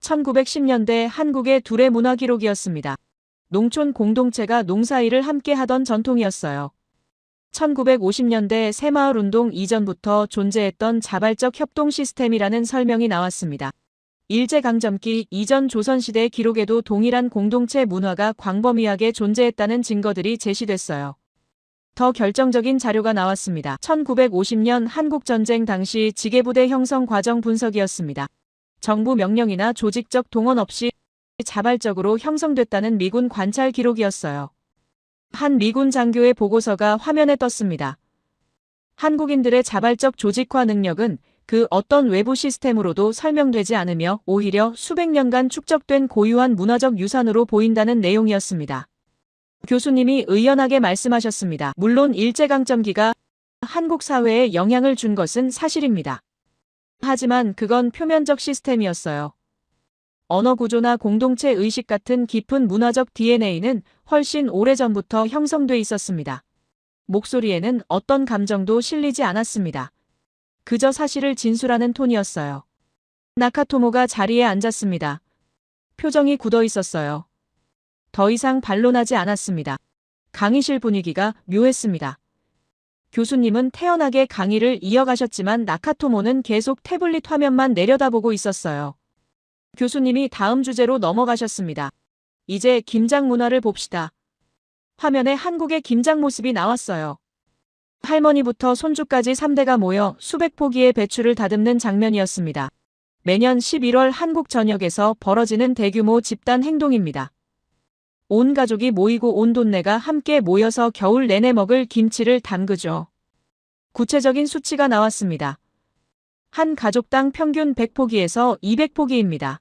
1910년대 한국의 둘의 문화 기록이었습니다. 농촌 공동체가 농사일을 함께 하던 전통이었어요. 1950년대 새마을 운동 이전부터 존재했던 자발적 협동 시스템이라는 설명이 나왔습니다. 일제강점기 이전 조선시대 기록에도 동일한 공동체 문화가 광범위하게 존재했다는 증거들이 제시됐어요. 더 결정적인 자료가 나왔습니다. 1950년 한국전쟁 당시 지게부대 형성 과정 분석이었습니다. 정부 명령이나 조직적 동원 없이 자발적으로 형성됐다는 미군 관찰 기록이었어요. 한 미군 장교의 보고서가 화면에 떴습니다. 한국인들의 자발적 조직화 능력은 그 어떤 외부 시스템으로도 설명되지 않으며 오히려 수백 년간 축적된 고유한 문화적 유산으로 보인다는 내용이었습니다. 교수님이 의연하게 말씀하셨습니다. 물론 일제강점기가 한국 사회에 영향을 준 것은 사실입니다. 하지만 그건 표면적 시스템이었어요. 언어 구조나 공동체 의식 같은 깊은 문화적 DNA는 훨씬 오래전부터 형성돼 있었습니다. 목소리에는 어떤 감정도 실리지 않았습니다. 그저 사실을 진술하는 톤이었어요. 나카토모가 자리에 앉았습니다. 표정이 굳어 있었어요. 더 이상 반론하지 않았습니다. 강의실 분위기가 묘했습니다. 교수님은 태연하게 강의를 이어가셨지만 나카토모는 계속 태블릿 화면만 내려다보고 있었어요. 교수님이 다음 주제로 넘어가셨습니다. 이제 김장 문화를 봅시다. 화면에 한국의 김장 모습이 나왔어요. 할머니부터 손주까지 3대가 모여 수백 포기의 배추를 다듬는 장면이었습니다. 매년 11월 한국 전역에서 벌어지는 대규모 집단 행동입니다. 온 가족이 모이고 온 돈내가 함께 모여서 겨울 내내 먹을 김치를 담그죠. 구체적인 수치가 나왔습니다. 한 가족당 평균 100포기에서 200포기입니다.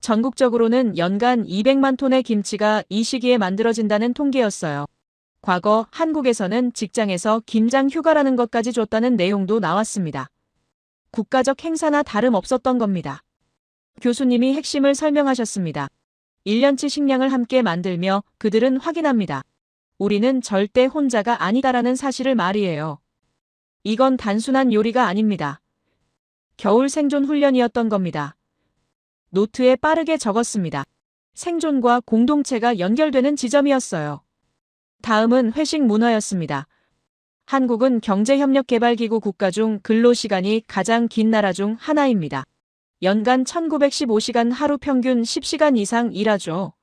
전국적으로는 연간 200만 톤의 김치가 이 시기에 만들어진다는 통계였어요. 과거 한국에서는 직장에서 김장 휴가라는 것까지 줬다는 내용도 나왔습니다. 국가적 행사나 다름없었던 겁니다. 교수님이 핵심을 설명하셨습니다. 1년치 식량을 함께 만들며 그들은 확인합니다. 우리는 절대 혼자가 아니다라는 사실을 말이에요. 이건 단순한 요리가 아닙니다. 겨울 생존 훈련이었던 겁니다. 노트에 빠르게 적었습니다. 생존과 공동체가 연결되는 지점이었어요. 다음은 회식 문화였습니다. 한국은 경제협력개발기구 국가 중 근로시간이 가장 긴 나라 중 하나입니다. 연간 1915시간 하루 평균 10시간 이상 일하죠.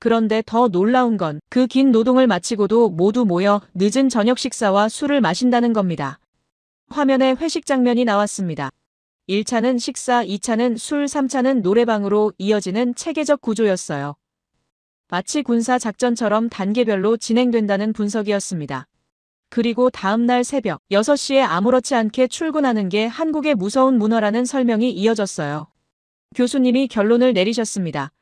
그런데 더 놀라운 건 그 긴 노동을 마치고도 모두 모여 늦은 저녁 식사와 술을 마신다는 겁니다. 화면에 회식 장면이 나왔습니다. 1차는 식사, 2차는 술, 3차는 노래방으로 이어지는 체계적 구조였어요. 마치 군사 작전처럼 단계별로 진행된다는 분석이었습니다. 그리고 다음날 새벽 6시에 아무렇지 않게 출근하는 게 한국의 무서운 문화라는 설명이 이어졌어요. 교수님이 결론을 내리셨습니다.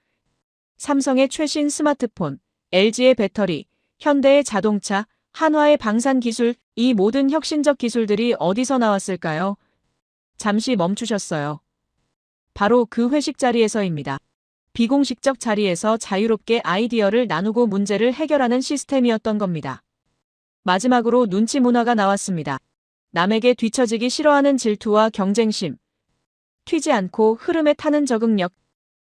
삼성의 최신 스마트폰, LG의 배터리, 현대의 자동차, 한화의 방산 기술, 이 모든 혁신적 기술들이 어디서 나왔을까요? 잠시 멈추셨어요. 바로 그 회식 자리에서입니다. 비공식적 자리에서 자유롭게 아이디어를 나누고 문제를 해결하는 시스템이었던 겁니다. 마지막으로 눈치 문화가 나왔습니다. 남에게 뒤처지기 싫어하는 질투와 경쟁심, 튀지 않고 흐름에 타는 적응력,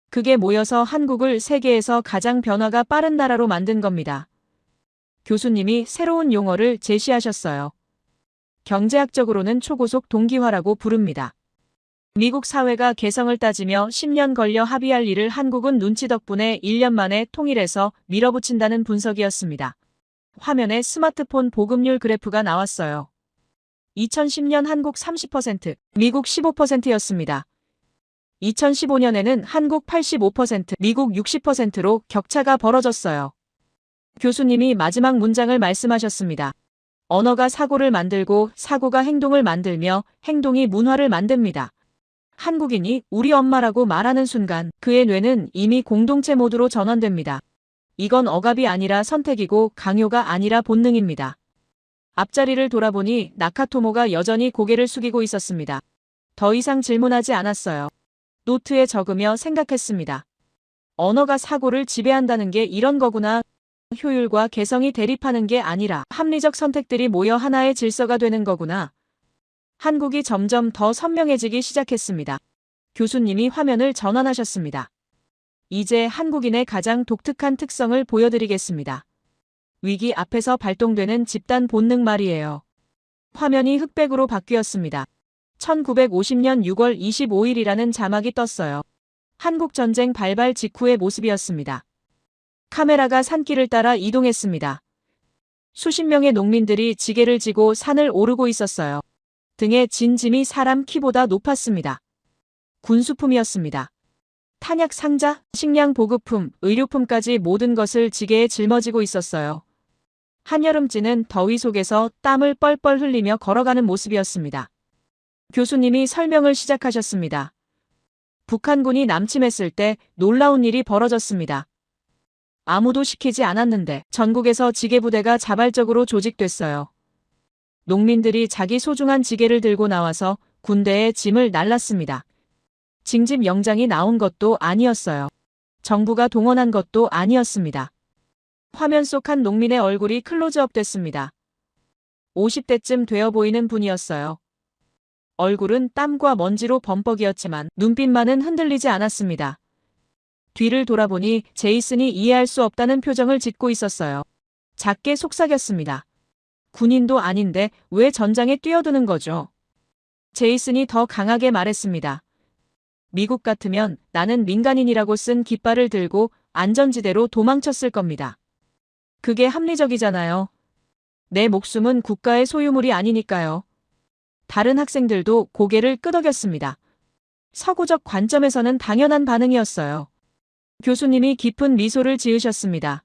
그게 모여서 한국을 세계에서 가장 변화가 빠른 나라로 만든 겁니다. 교수님이 새로운 용어를 제시하셨어요. 경제학적으로는 초고속 동기화라고 부릅니다. 미국 사회가 개성을 따지며 10년 걸려 합의할 일을 한국은 눈치 덕분에 1년 만에 통일해서 밀어붙인다는 분석이었습니다. 화면에 스마트폰 보급률 그래프가 나왔어요. 2010년 한국 30%, 미국 15%였습니다. 2015년에는 한국 85%, 미국 60%로 격차가 벌어졌어요. 교수님이 마지막 문장을 말씀하셨습니다. 언어가 사고를 만들고 사고가 행동을 만들며 행동이 문화를 만듭니다. 한국인이 우리 엄마라고 말하는 순간 그의 뇌는 이미 공동체 모드로 전환됩니다. 이건 억압이 아니라 선택이고 강요가 아니라 본능입니다. 앞자리를 돌아보니 나카토모가 여전히 고개를 숙이고 있었습니다. 더 이상 질문하지 않았어요. 노트에 적으며 생각했습니다. 언어가 사고를 지배한다는 게 이런 거구나. 효율과 개성이 대립하는 게 아니라 합리적 선택들이 모여 하나의 질서가 되는 거구나. 한국이 점점 더 선명해지기 시작했습니다. 교수님이 화면을 전환하셨습니다. 이제 한국인의 가장 독특한 특성을 보여드리겠습니다. 위기 앞에서 발동되는 집단 본능 말이에요. 화면이 흑백으로 바뀌었습니다. 1950년 6월 25일이라는 자막이 떴어요. 한국전쟁 발발 직후의 모습이었습니다. 카메라가 산길을 따라 이동했습니다. 수십 명의 농민들이 지게를 지고 산을 오르고 있었어요. 등에 진 짐이 사람 키보다 높았습니다. 군수품이었습니다. 탄약 상자, 식량 보급품, 의료품까지 모든 것을 지게에 짊어지고 있었어요. 한여름지는 더위 속에서 땀을 뻘뻘 흘리며 걸어가는 모습이었습니다. 교수님이 설명을 시작하셨습니다. 북한군이 남침했을 때 놀라운 일이 벌어졌습니다. 아무도 시키지 않았는데 전국에서 지게부대가 자발적으로 조직됐어요. 농민들이 자기 소중한 지게를 들고 나와서 군대에 짐을 날랐습니다. 징집 영장이 나온 것도 아니었어요. 정부가 동원한 것도 아니었습니다. 화면 속 한 농민의 얼굴이 클로즈업 됐습니다. 50대쯤 되어 보이는 분이었어요. 얼굴은 땀과 먼지로 범벅이었지만 눈빛만은 흔들리지 않았습니다. 뒤를 돌아보니 제이슨이 이해할 수 없다는 표정을 짓고 있었어요. 작게 속삭였습니다. 군인도 아닌데 왜 전장에 뛰어드는 거죠? 제이슨이 더 강하게 말했습니다. 미국 같으면 나는 민간인이라고 쓴 깃발을 들고 안전지대로 도망쳤을 겁니다. 그게 합리적이잖아요. 내 목숨은 국가의 소유물이 아니니까요. 다른 학생들도 고개를 끄덕였습니다. 서구적 관점에서는 당연한 반응이었어요. 교수님이 깊은 미소를 지으셨습니다.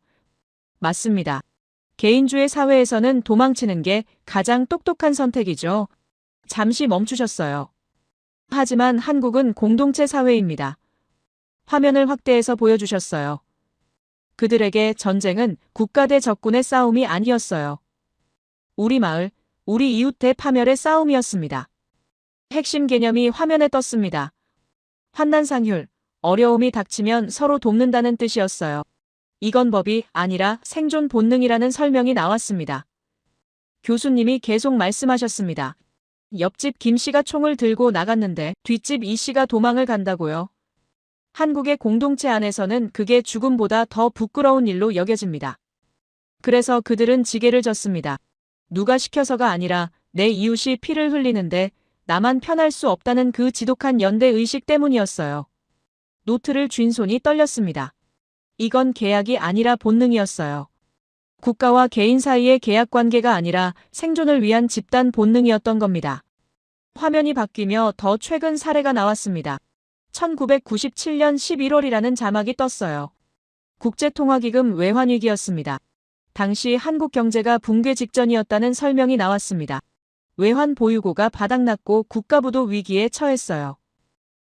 맞습니다. 개인주의 사회에서는 도망치는 게 가장 똑똑한 선택이죠. 잠시 멈추셨어요. 하지만 한국은 공동체 사회입니다. 화면을 확대해서 보여주셨어요. 그들에게 전쟁은 국가 대 적군의 싸움이 아니었어요. 우리 마을, 우리 이웃 대 파멸의 싸움이었습니다. 핵심 개념이 화면에 떴습니다. 환난상휴, 어려움이 닥치면 서로 돕는다는 뜻이었어요. 이건 법이 아니라 생존 본능이라는 설명이 나왔습니다. 교수님이 계속 말씀하셨습니다. 옆집 김 씨가 총을 들고 나갔는데 뒷집 이 씨가 도망을 간다고요. 한국의 공동체 안에서는 그게 죽음보다 더 부끄러운 일로 여겨집니다. 그래서 그들은 지게를 졌습니다. 누가 시켜서가 아니라 내 이웃이 피를 흘리는데 나만 편할 수 없다는 그 지독한 연대 의식 때문이었어요. 노트를 쥔 손이 떨렸습니다. 이건 계약이 아니라 본능이었어요. 국가와 개인 사이의 계약 관계가 아니라 생존을 위한 집단 본능이었던 겁니다. 화면이 바뀌며 더 최근 사례가 나왔습니다. 1997년 11월이라는 자막이 떴어요. 국제통화기금 외환위기였습니다. 당시 한국 경제가 붕괴 직전이었다는 설명이 나왔습니다. 외환 보유고가 바닥났고 국가부도 위기에 처했어요.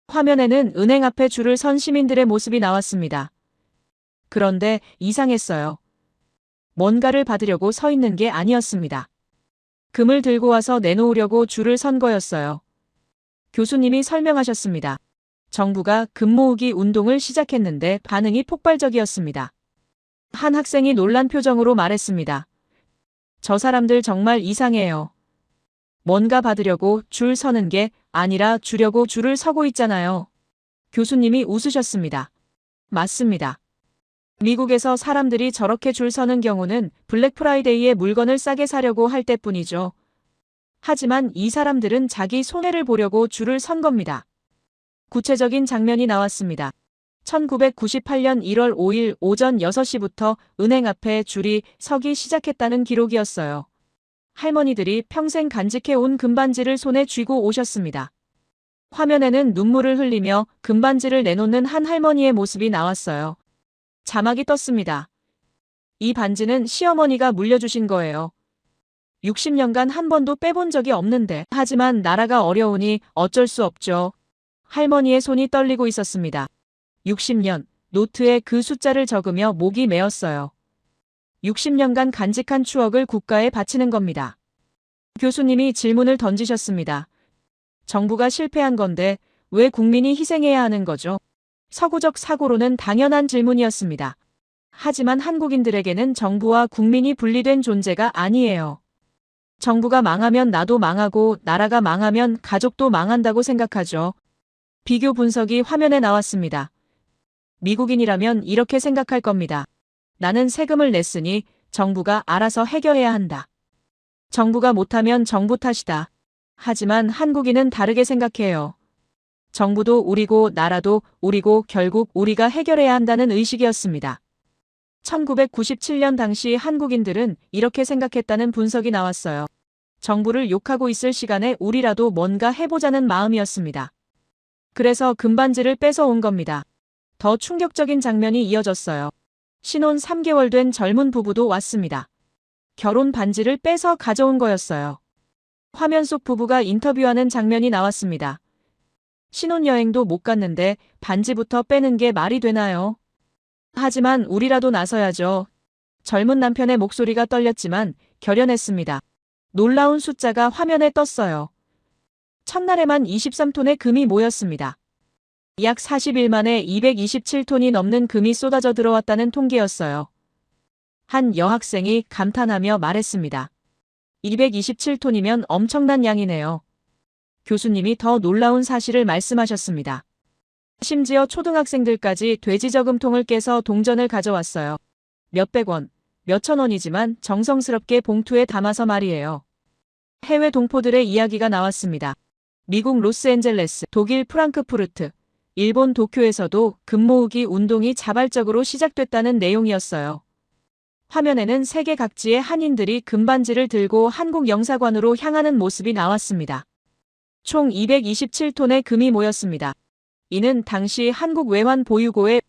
화면에는 은행 앞에 줄을 선 시민들의 모습이 나왔습니다. 그런데 이상했어요. 뭔가를 받으려고 서 있는 게 아니었습니다. 금을 들고 와서 내놓으려고 줄을 선 거였어요. 교수님이 설명하셨습니다. 정부가 금 모으기 운동을 시작했는데 반응이 폭발적이었습니다. 한 학생이 놀란 표정으로 말했습니다. 저 사람들 정말 이상해요. 뭔가 받으려고 줄 서는 게 아니라 주려고 줄을 서고 있잖아요. 교수님이 웃으셨습니다. 맞습니다. 미국에서 사람들이 저렇게 줄 서는 경우는 블랙 프라이데이에 물건을 싸게 사려고 할 때뿐이죠. 하지만 이 사람들은 자기 손해를 보려고 줄을 선 겁니다. 구체적인 장면이 나왔습니다. 1998년 1월 5일 오전 6시부터 은행 앞에 줄이 서기 시작했다는 기록이었어요. 할머니들이 평생 간직해온 금반지를 손에 쥐고 오셨습니다. 화면에는 눈물을 흘리며 금반지를 내놓는 한 할머니의 모습이 나왔어요. 자막이 떴습니다. 이 반지는 시어머니가 물려주신 거예요. 60년간 한 번도 빼본 적이 없는데 하지만 나라가 어려우니 어쩔 수 없죠. 할머니의 손이 떨리고 있었습니다. 60년, 노트에 그 숫자를 적으며 목이 메었어요. 60년간 간직한 추억을 국가에 바치는 겁니다. 교수님이 질문을 던지셨습니다. 정부가 실패한 건데 왜 국민이 희생해야 하는 거죠? 서구적 사고로는 당연한 질문이었습니다. 하지만 한국인들에게는 정부와 국민이 분리된 존재가 아니에요. 정부가 망하면 나도 망하고 나라가 망하면 가족도 망한다고 생각하죠. 비교 분석이 화면에 나왔습니다. 미국인이라면 이렇게 생각할 겁니다. 나는 세금을 냈으니 정부가 알아서 해결해야 한다. 정부가 못하면 정부 탓이다. 하지만 한국인은 다르게 생각해요. 정부도 우리고 나라도 우리고 결국 우리가 해결해야 한다는 의식이었습니다. 1997년 당시 한국인들은 이렇게 생각했다는 분석이 나왔어요. 정부를 욕하고 있을 시간에 우리라도 뭔가 해보자는 마음이었습니다. 그래서 금반지를 뺏어온 겁니다. 더 충격적인 장면이 이어졌어요. 신혼 3개월 된 젊은 부부도 왔습니다. 결혼 반지를 뺏어 가져온 거였어요. 화면 속 부부가 인터뷰하는 장면이 나왔습니다. 신혼여행도 못 갔는데 반지부터 빼는 게 말이 되나요? 하지만 우리라도 나서야죠. 젊은 남편의 목소리가 떨렸지만 결연했습니다. 놀라운 숫자가 화면에 떴어요. 첫날에만 23톤의 금이 모였습니다. 약 40일 만에 227톤이 넘는 금이 쏟아져 들어왔다는 통계였어요. 한 여학생이 감탄하며 말했습니다. 227톤이면 엄청난 양이네요. 교수님이 더 놀라운 사실을 말씀하셨습니다. 심지어 초등학생들까지 돼지 저금통을 깨서 동전을 가져왔어요. 몇백 원, 몇천 원이지만 정성스럽게 봉투에 담아서 말이에요. 해외 동포들의 이야기가 나왔습니다. 미국 로스앤젤레스, 독일 프랑크푸르트, 일본 도쿄에서도 금 모으기 운동이 자발적으로 시작됐다는 내용이었어요. 화면에는 세계 각지의 한인들이 금반지를 들고 한국 영사관으로 향하는 모습이 나왔습니다. 총 227톤의 금이 모였습니다. 이는 당시 한국 외환 보유고의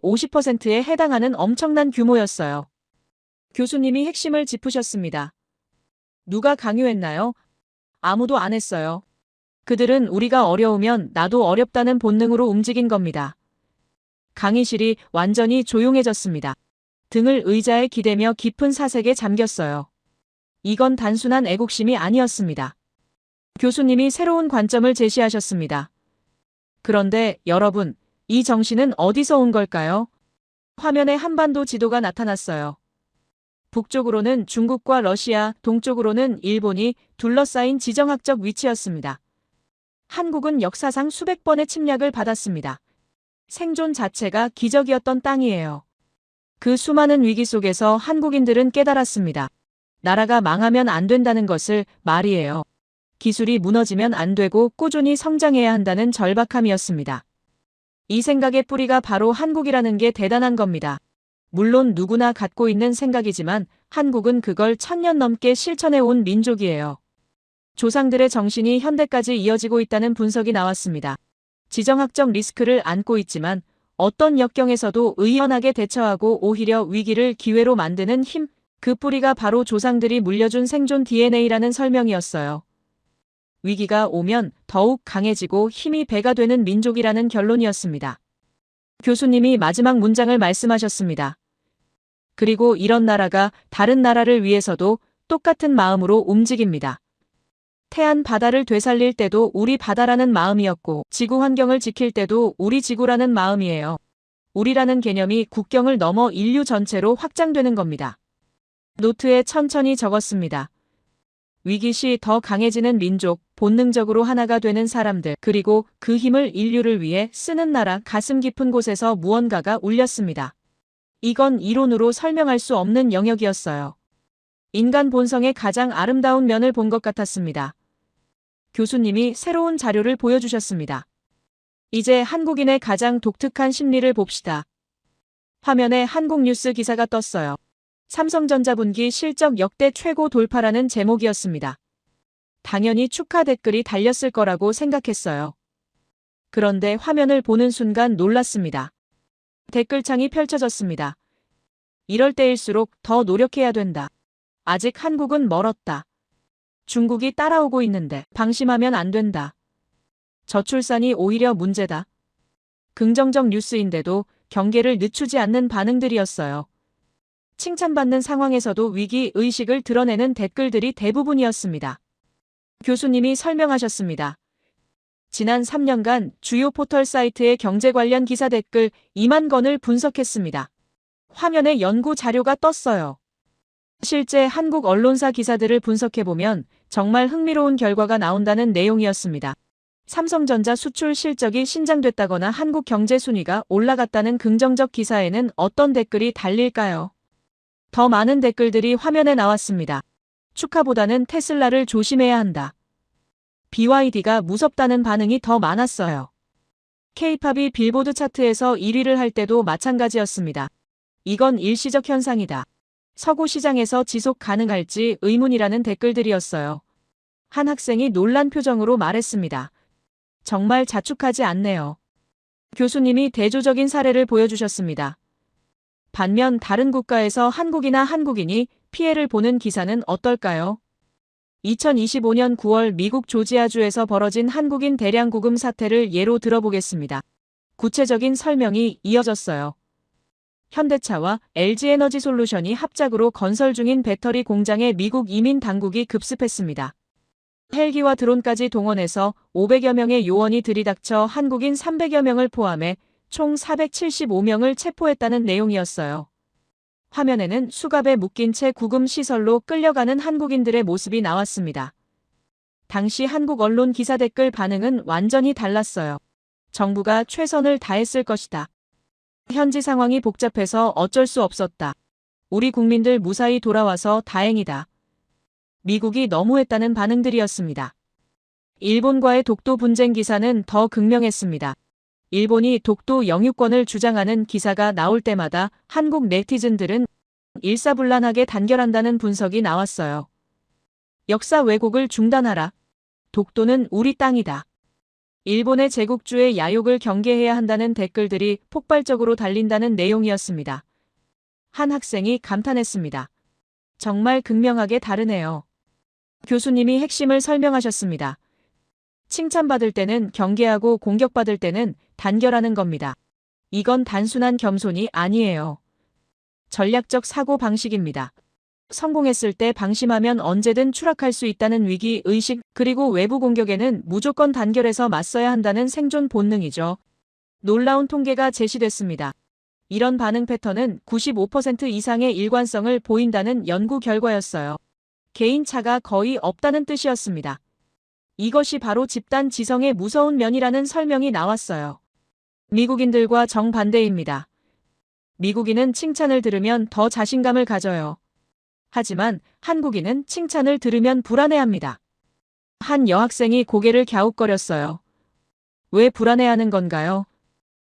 50%에 해당하는 엄청난 규모였어요. 교수님이 핵심을 짚으셨습니다. 누가 강요했나요? 아무도 안 했어요. 그들은 우리가 어려우면 나도 어렵다는 본능으로 움직인 겁니다. 강의실이 완전히 조용해졌습니다. 등을 의자에 기대며 깊은 사색에 잠겼어요. 이건 단순한 애국심이 아니었습니다. 교수님이 새로운 관점을 제시하셨습니다. 그런데 여러분, 이 정신은 어디서 온 걸까요? 화면에 한반도 지도가 나타났어요. 북쪽으로는 중국과 러시아, 동쪽으로는 일본이 둘러싸인 지정학적 위치였습니다. 한국은 역사상 수백 번의 침략을 받았습니다. 생존 자체가 기적이었던 땅이에요. 그 수많은 위기 속에서 한국인들은 깨달았습니다. 나라가 망하면 안 된다는 것을 말이에요. 기술이 무너지면 안 되고 꾸준히 성장해야 한다는 절박함이었습니다. 이 생각의 뿌리가 바로 한국이라는 게 대단한 겁니다. 물론 누구나 갖고 있는 생각이지만 한국은 그걸 1000년 넘게 실천해온 민족이에요. 조상들의 정신이 현대까지 이어지고 있다는 분석이 나왔습니다. 지정학적 리스크를 안고 있지만 어떤 역경에서도 의연하게 대처하고 오히려 위기를 기회로 만드는 힘, 그 뿌리가 바로 조상들이 물려준 생존 DNA라는 설명이었어요. 위기가 오면 더욱 강해지고 힘이 배가 되는 민족이라는 결론이었습니다. 교수님이 마지막 문장을 말씀하셨습니다. 그리고 이런 나라가 다른 나라를 위해서도 똑같은 마음으로 움직입니다. 태안 바다를 되살릴 때도 우리 바다라는 마음이었고 지구 환경을 지킬 때도 우리 지구라는 마음이에요. 우리라는 개념이 국경을 넘어 인류 전체로 확장되는 겁니다. 노트에 천천히 적었습니다. 위기 시 더 강해지는 민족, 본능적으로 하나가 되는 사람들, 그리고 그 힘을 인류를 위해 쓰는 나라. 가슴 깊은 곳에서 무언가가 울렸습니다. 이건 이론으로 설명할 수 없는 영역이었어요. 인간 본성의 가장 아름다운 면을 본 것 같았습니다. 교수님이 새로운 자료를 보여주셨습니다. 이제 한국인의 가장 독특한 심리를 봅시다. 화면에 한국 뉴스 기사가 떴어요. 삼성전자 분기 실적 역대 최고 돌파라는 제목이었습니다. 당연히 축하 댓글이 달렸을 거라고 생각했어요. 그런데 화면을 보는 순간 놀랐습니다. 댓글창이 펼쳐졌습니다. 이럴 때일수록 더 노력해야 된다. 아직 한국은 멀었다. 중국이 따라오고 있는데 방심하면 안 된다. 저출산이 오히려 문제다. 긍정적 뉴스인데도 경계를 늦추지 않는 반응들이었어요. 칭찬받는 상황에서도 위기 의식을 드러내는 댓글들이 대부분이었습니다. 교수님이 설명하셨습니다. 지난 3년간 주요 포털 사이트의 경제 관련 기사 댓글 2만 건을 분석했습니다. 화면에 연구 자료가 떴어요. 실제 한국 언론사 기사들을 분석해보면 정말 흥미로운 결과가 나온다는 내용이었습니다. 삼성전자 수출 실적이 신장됐다거나 한국 경제 순위가 올라갔다는 긍정적 기사에는 어떤 댓글이 달릴까요? 더 많은 댓글들이 화면에 나왔습니다. 축하보다는 테슬라를 조심해야 한다. BYD가 무섭다는 반응이 더 많았어요. K-팝이 빌보드 차트에서 1위를 할 때도 마찬가지였습니다. 이건 일시적 현상이다. 서구 시장에서 지속 가능할지 의문이라는 댓글들이었어요. 한 학생이 놀란 표정으로 말했습니다. 정말 자축하지 않네요. 교수님이 대조적인 사례를 보여주셨습니다. 반면 다른 국가에서 한국이나 한국인이 피해를 보는 기사는 어떨까요? 2025년 9월 미국 조지아주에서 벌어진 한국인 대량 구금 사태를 예로 들어보겠습니다. 구체적인 설명이 이어졌어요. 현대차와 LG에너지솔루션이 합작으로 건설 중인 배터리 공장에 미국 이민 당국이 급습했습니다. 헬기와 드론까지 동원해서 500여 명의 요원이 들이닥쳐 한국인 300여 명을 포함해 총 475명을 체포했다는 내용이었어요. 화면에는 수갑에 묶인 채 구금 시설로 끌려가는 한국인들의 모습이 나왔습니다. 당시 한국 언론 기사 댓글 반응은 완전히 달랐어요. 정부가 최선을 다했을 것이다. 현지 상황이 복잡해서 어쩔 수 없었다. 우리 국민들 무사히 돌아와서 다행이다. 미국이 너무했다는 반응들이었습니다. 일본과의 독도 분쟁 기사는 더 극명했습니다. 일본이 독도 영유권을 주장하는 기사가 나올 때마다 한국 네티즌들은 일사불란하게 단결한다는 분석이 나왔어요. 역사 왜곡을 중단하라. 독도는 우리 땅이다. 일본의 제국주의 야욕을 경계해야 한다는 댓글들이 폭발적으로 달린다는 내용이었습니다. 한 학생이 감탄했습니다. 정말 극명하게 다르네요. 교수님이 핵심을 설명하셨습니다. 칭찬받을 때는 경계하고 공격받을 때는 단결하는 겁니다. 이건 단순한 겸손이 아니에요. 전략적 사고 방식입니다. 성공했을 때 방심하면 언제든 추락할 수 있다는 위기 의식, 그리고 외부 공격에는 무조건 단결해서 맞서야 한다는 생존 본능이죠. 놀라운 통계가 제시됐습니다. 이런 반응 패턴은 95% 이상의 일관성을 보인다는 연구 결과였어요. 개인차가 거의 없다는 뜻이었습니다. 이것이 바로 집단 지성의 무서운 면이라는 설명이 나왔어요. 미국인들과 정반대입니다. 미국인은 칭찬을 들으면 더 자신감을 가져요. 하지만 한국인은 칭찬을 들으면 불안해합니다. 한 여학생이 고개를 갸웃거렸어요. 왜 불안해하는 건가요?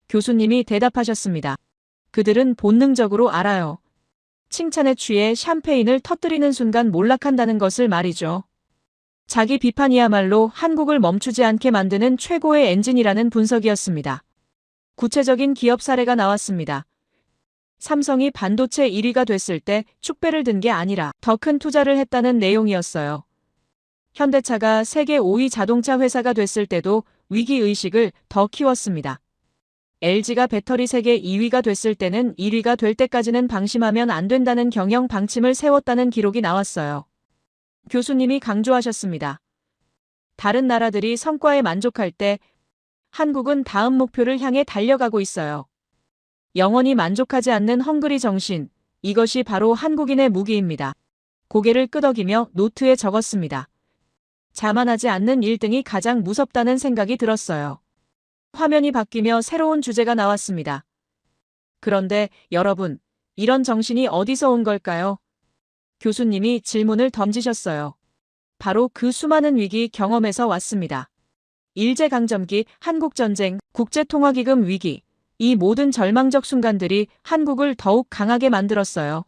교수님이 대답하셨습니다. 그들은 본능적으로 알아요. 칭찬에 취해 샴페인을 터뜨리는 순간 몰락한다는 것을 말이죠. 자기 비판이야말로 한국을 멈추지 않게 만드는 최고의 엔진이라는 분석이었습니다. 구체적인 기업 사례가 나왔습니다. 삼성이 반도체 1위가 됐을 때 축배를 든 게 아니라 더 큰 투자를 했다는 내용이었어요. 현대차가 세계 5위 자동차 회사가 됐을 때도 위기의식을 더 키웠습니다. LG가 배터리 세계 2위가 됐을 때는 1위가 될 때까지는 방심하면 안 된다는 경영 방침을 세웠다는 기록이 나왔어요. 교수님이 강조하셨습니다. 다른 나라들이 성과에 만족할 때 한국은 다음 목표를 향해 달려가고 있어요. 영원히 만족하지 않는 헝그리 정신, 이것이 바로 한국인의 무기입니다. 고개를 끄덕이며 노트에 적었습니다. 자만하지 않는 1등이 가장 무섭다는 생각이 들었어요. 화면이 바뀌며 새로운 주제가 나왔습니다. 그런데 여러분, 이런 정신이 어디서 온 걸까요? 교수님이 질문을 던지셨어요. 바로 그 수많은 위기 경험에서 왔습니다. 일제강점기, 한국전쟁, 국제통화기금 위기, 이 모든 절망적 순간들이 한국을 더욱 강하게 만들었어요.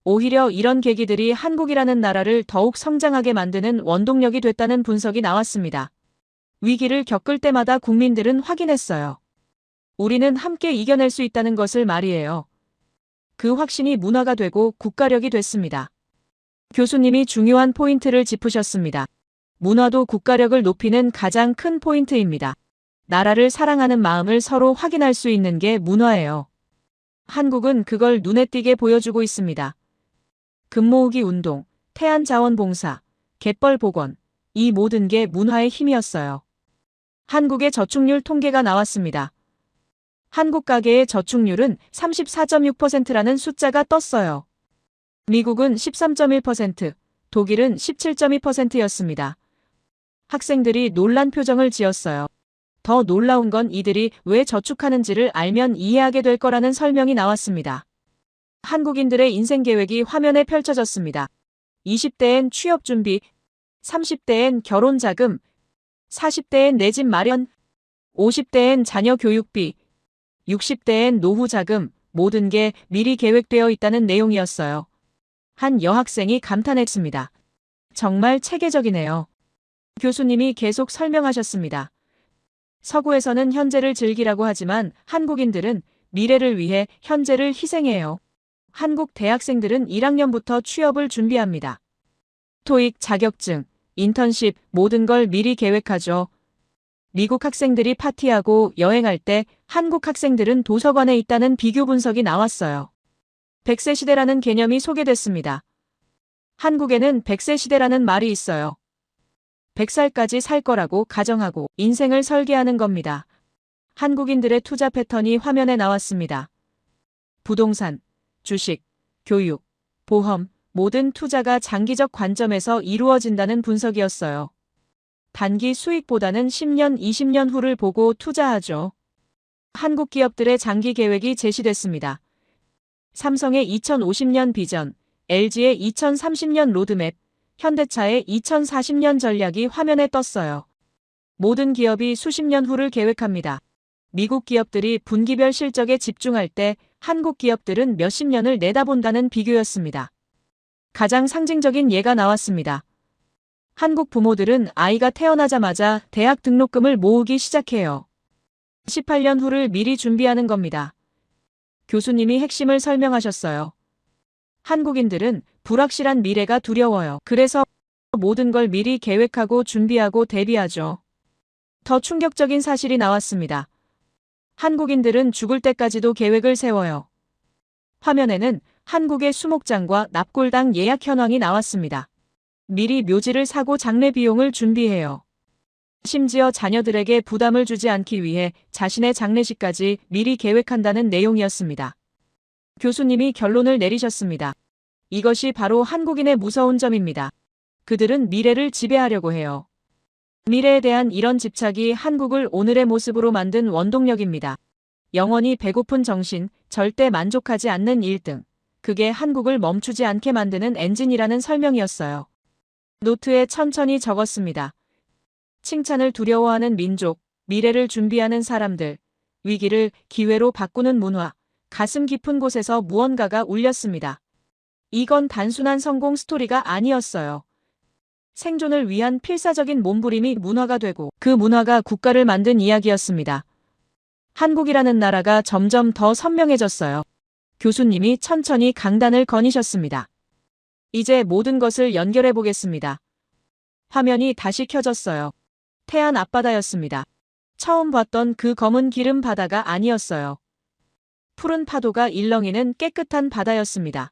오히려 이런 계기들이 한국이라는 나라를 더욱 성장하게 만드는 원동력이 됐다는 분석이 나왔습니다. 위기를 겪을 때마다 국민들은 확인했어요. 우리는 함께 이겨낼 수 있다는 것을 말이에요. 그 확신이 문화가 되고 국가력이 됐습니다. 교수님이 중요한 포인트를 짚으셨습니다. 문화도 국가력을 높이는 가장 큰 포인트입니다. 나라를 사랑하는 마음을 서로 확인할 수 있는 게 문화예요. 한국은 그걸 눈에 띄게 보여주고 있습니다. 금모으기 운동, 태안자원봉사, 갯벌 복원, 이 모든 게 문화의 힘이었어요. 한국의 저축률 통계가 나왔습니다. 한국 가계의 저축률은 34.6%라는 숫자가 떴어요. 미국은 13.1%, 독일은 17.2%였습니다. 학생들이 놀란 표정을 지었어요. 더 놀라운 건 이들이 왜 저축하는지를 알면 이해하게 될 거라는 설명이 나왔습니다. 한국인들의 인생 계획이 화면에 펼쳐졌습니다. 20대엔 취업 준비, 30대엔 결혼 자금, 40대엔 내 집 마련, 50대엔 자녀 교육비, 60대엔 노후 자금, 모든 게 미리 계획되어 있다는 내용이었어요. 한 여학생이 감탄했습니다. 정말 체계적이네요. 교수님이 계속 설명하셨습니다. 서구에서는 현재를 즐기라고 하지만 한국인들은 미래를 위해 현재를 희생해요. 한국 대학생들은 1학년부터 취업을 준비합니다. 토익, 자격증, 인턴십 모든 걸 미리 계획하죠. 미국 학생들이 파티하고 여행할 때 한국 학생들은 도서관에 있다는 비교 분석이 나왔어요. 100세 시대라는 개념이 소개됐습니다. 한국에는 100세 시대라는 말이 있어요. 100살까지 살 거라고 가정하고 인생을 설계하는 겁니다. 한국인들의 투자 패턴이 화면에 나왔습니다. 부동산, 주식, 교육, 보험, 모든 투자가 장기적 관점에서 이루어진다는 분석이었어요. 단기 수익보다는 10년, 20년 후를 보고 투자하죠. 한국 기업들의 장기 계획이 제시됐습니다. 삼성의 2050년 비전, LG의 2030년 로드맵, 현대차의 2040년 전략이 화면에 떴어요. 모든 기업이 수십 년 후를 계획합니다. 미국 기업들이 분기별 실적에 집중할 때 한국 기업들은 몇십 년을 내다본다는 비교였습니다. 가장 상징적인 예가 나왔습니다. 한국 부모들은 아이가 태어나자마자 대학 등록금을 모으기 시작해요. 18년 후를 미리 준비하는 겁니다. 교수님이 핵심을 설명하셨어요. 한국인들은 불확실한 미래가 두려워요. 그래서 모든 걸 미리 계획하고 준비하고 대비하죠. 더 충격적인 사실이 나왔습니다. 한국인들은 죽을 때까지도 계획을 세워요. 화면에는 한국의 수목장과 납골당 예약 현황이 나왔습니다. 미리 묘지를 사고 장례 비용을 준비해요. 심지어 자녀들에게 부담을 주지 않기 위해 자신의 장례식까지 미리 계획한다는 내용이었습니다. 교수님이 결론을 내리셨습니다. 이것이 바로 한국인의 무서운 점입니다. 그들은 미래를 지배하려고 해요. 미래에 대한 이런 집착이 한국을 오늘의 모습으로 만든 원동력입니다. 영원히 배고픈 정신, 절대 만족하지 않는 1등. 그게 한국을 멈추지 않게 만드는 엔진이라는 설명이었어요. 노트에 천천히 적었습니다. 칭찬을 두려워하는 민족, 미래를 준비하는 사람들, 위기를 기회로 바꾸는 문화, 가슴 깊은 곳에서 무언가가 울렸습니다. 이건 단순한 성공 스토리가 아니었어요. 생존을 위한 필사적인 몸부림이 문화가 되고 그 문화가 국가를 만든 이야기였습니다. 한국이라는 나라가 점점 더 선명해졌어요. 교수님이 천천히 강단을 거니셨습니다. 이제 모든 것을 연결해 보겠습니다. 화면이 다시 켜졌어요. 태안 앞바다였습니다. 처음 봤던 그 검은 기름 바다가 아니었어요. 푸른 파도가 일렁이는 깨끗한 바다였습니다.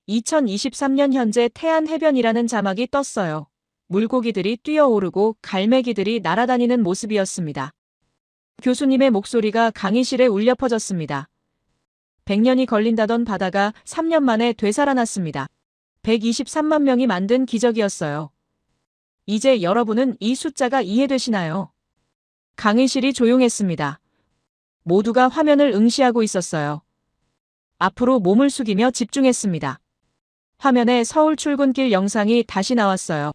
2023년 현재 태안 해변이라는 자막이 떴어요. 물고기들이 뛰어오르고 갈매기들이 날아다니는 모습이었습니다. 교수님의 목소리가 강의실에 울려 퍼졌습니다. 100년이 걸린다던 바다가 3년 만에 되살아났습니다. 123만 명이 만든 기적이었어요. 이제 여러분은 이 숫자가 이해되시나요? 강의실이 조용했습니다. 모두가 화면을 응시하고 있었어요. 앞으로 몸을 숙이며 집중했습니다. 화면에 서울 출근길 영상이 다시 나왔어요.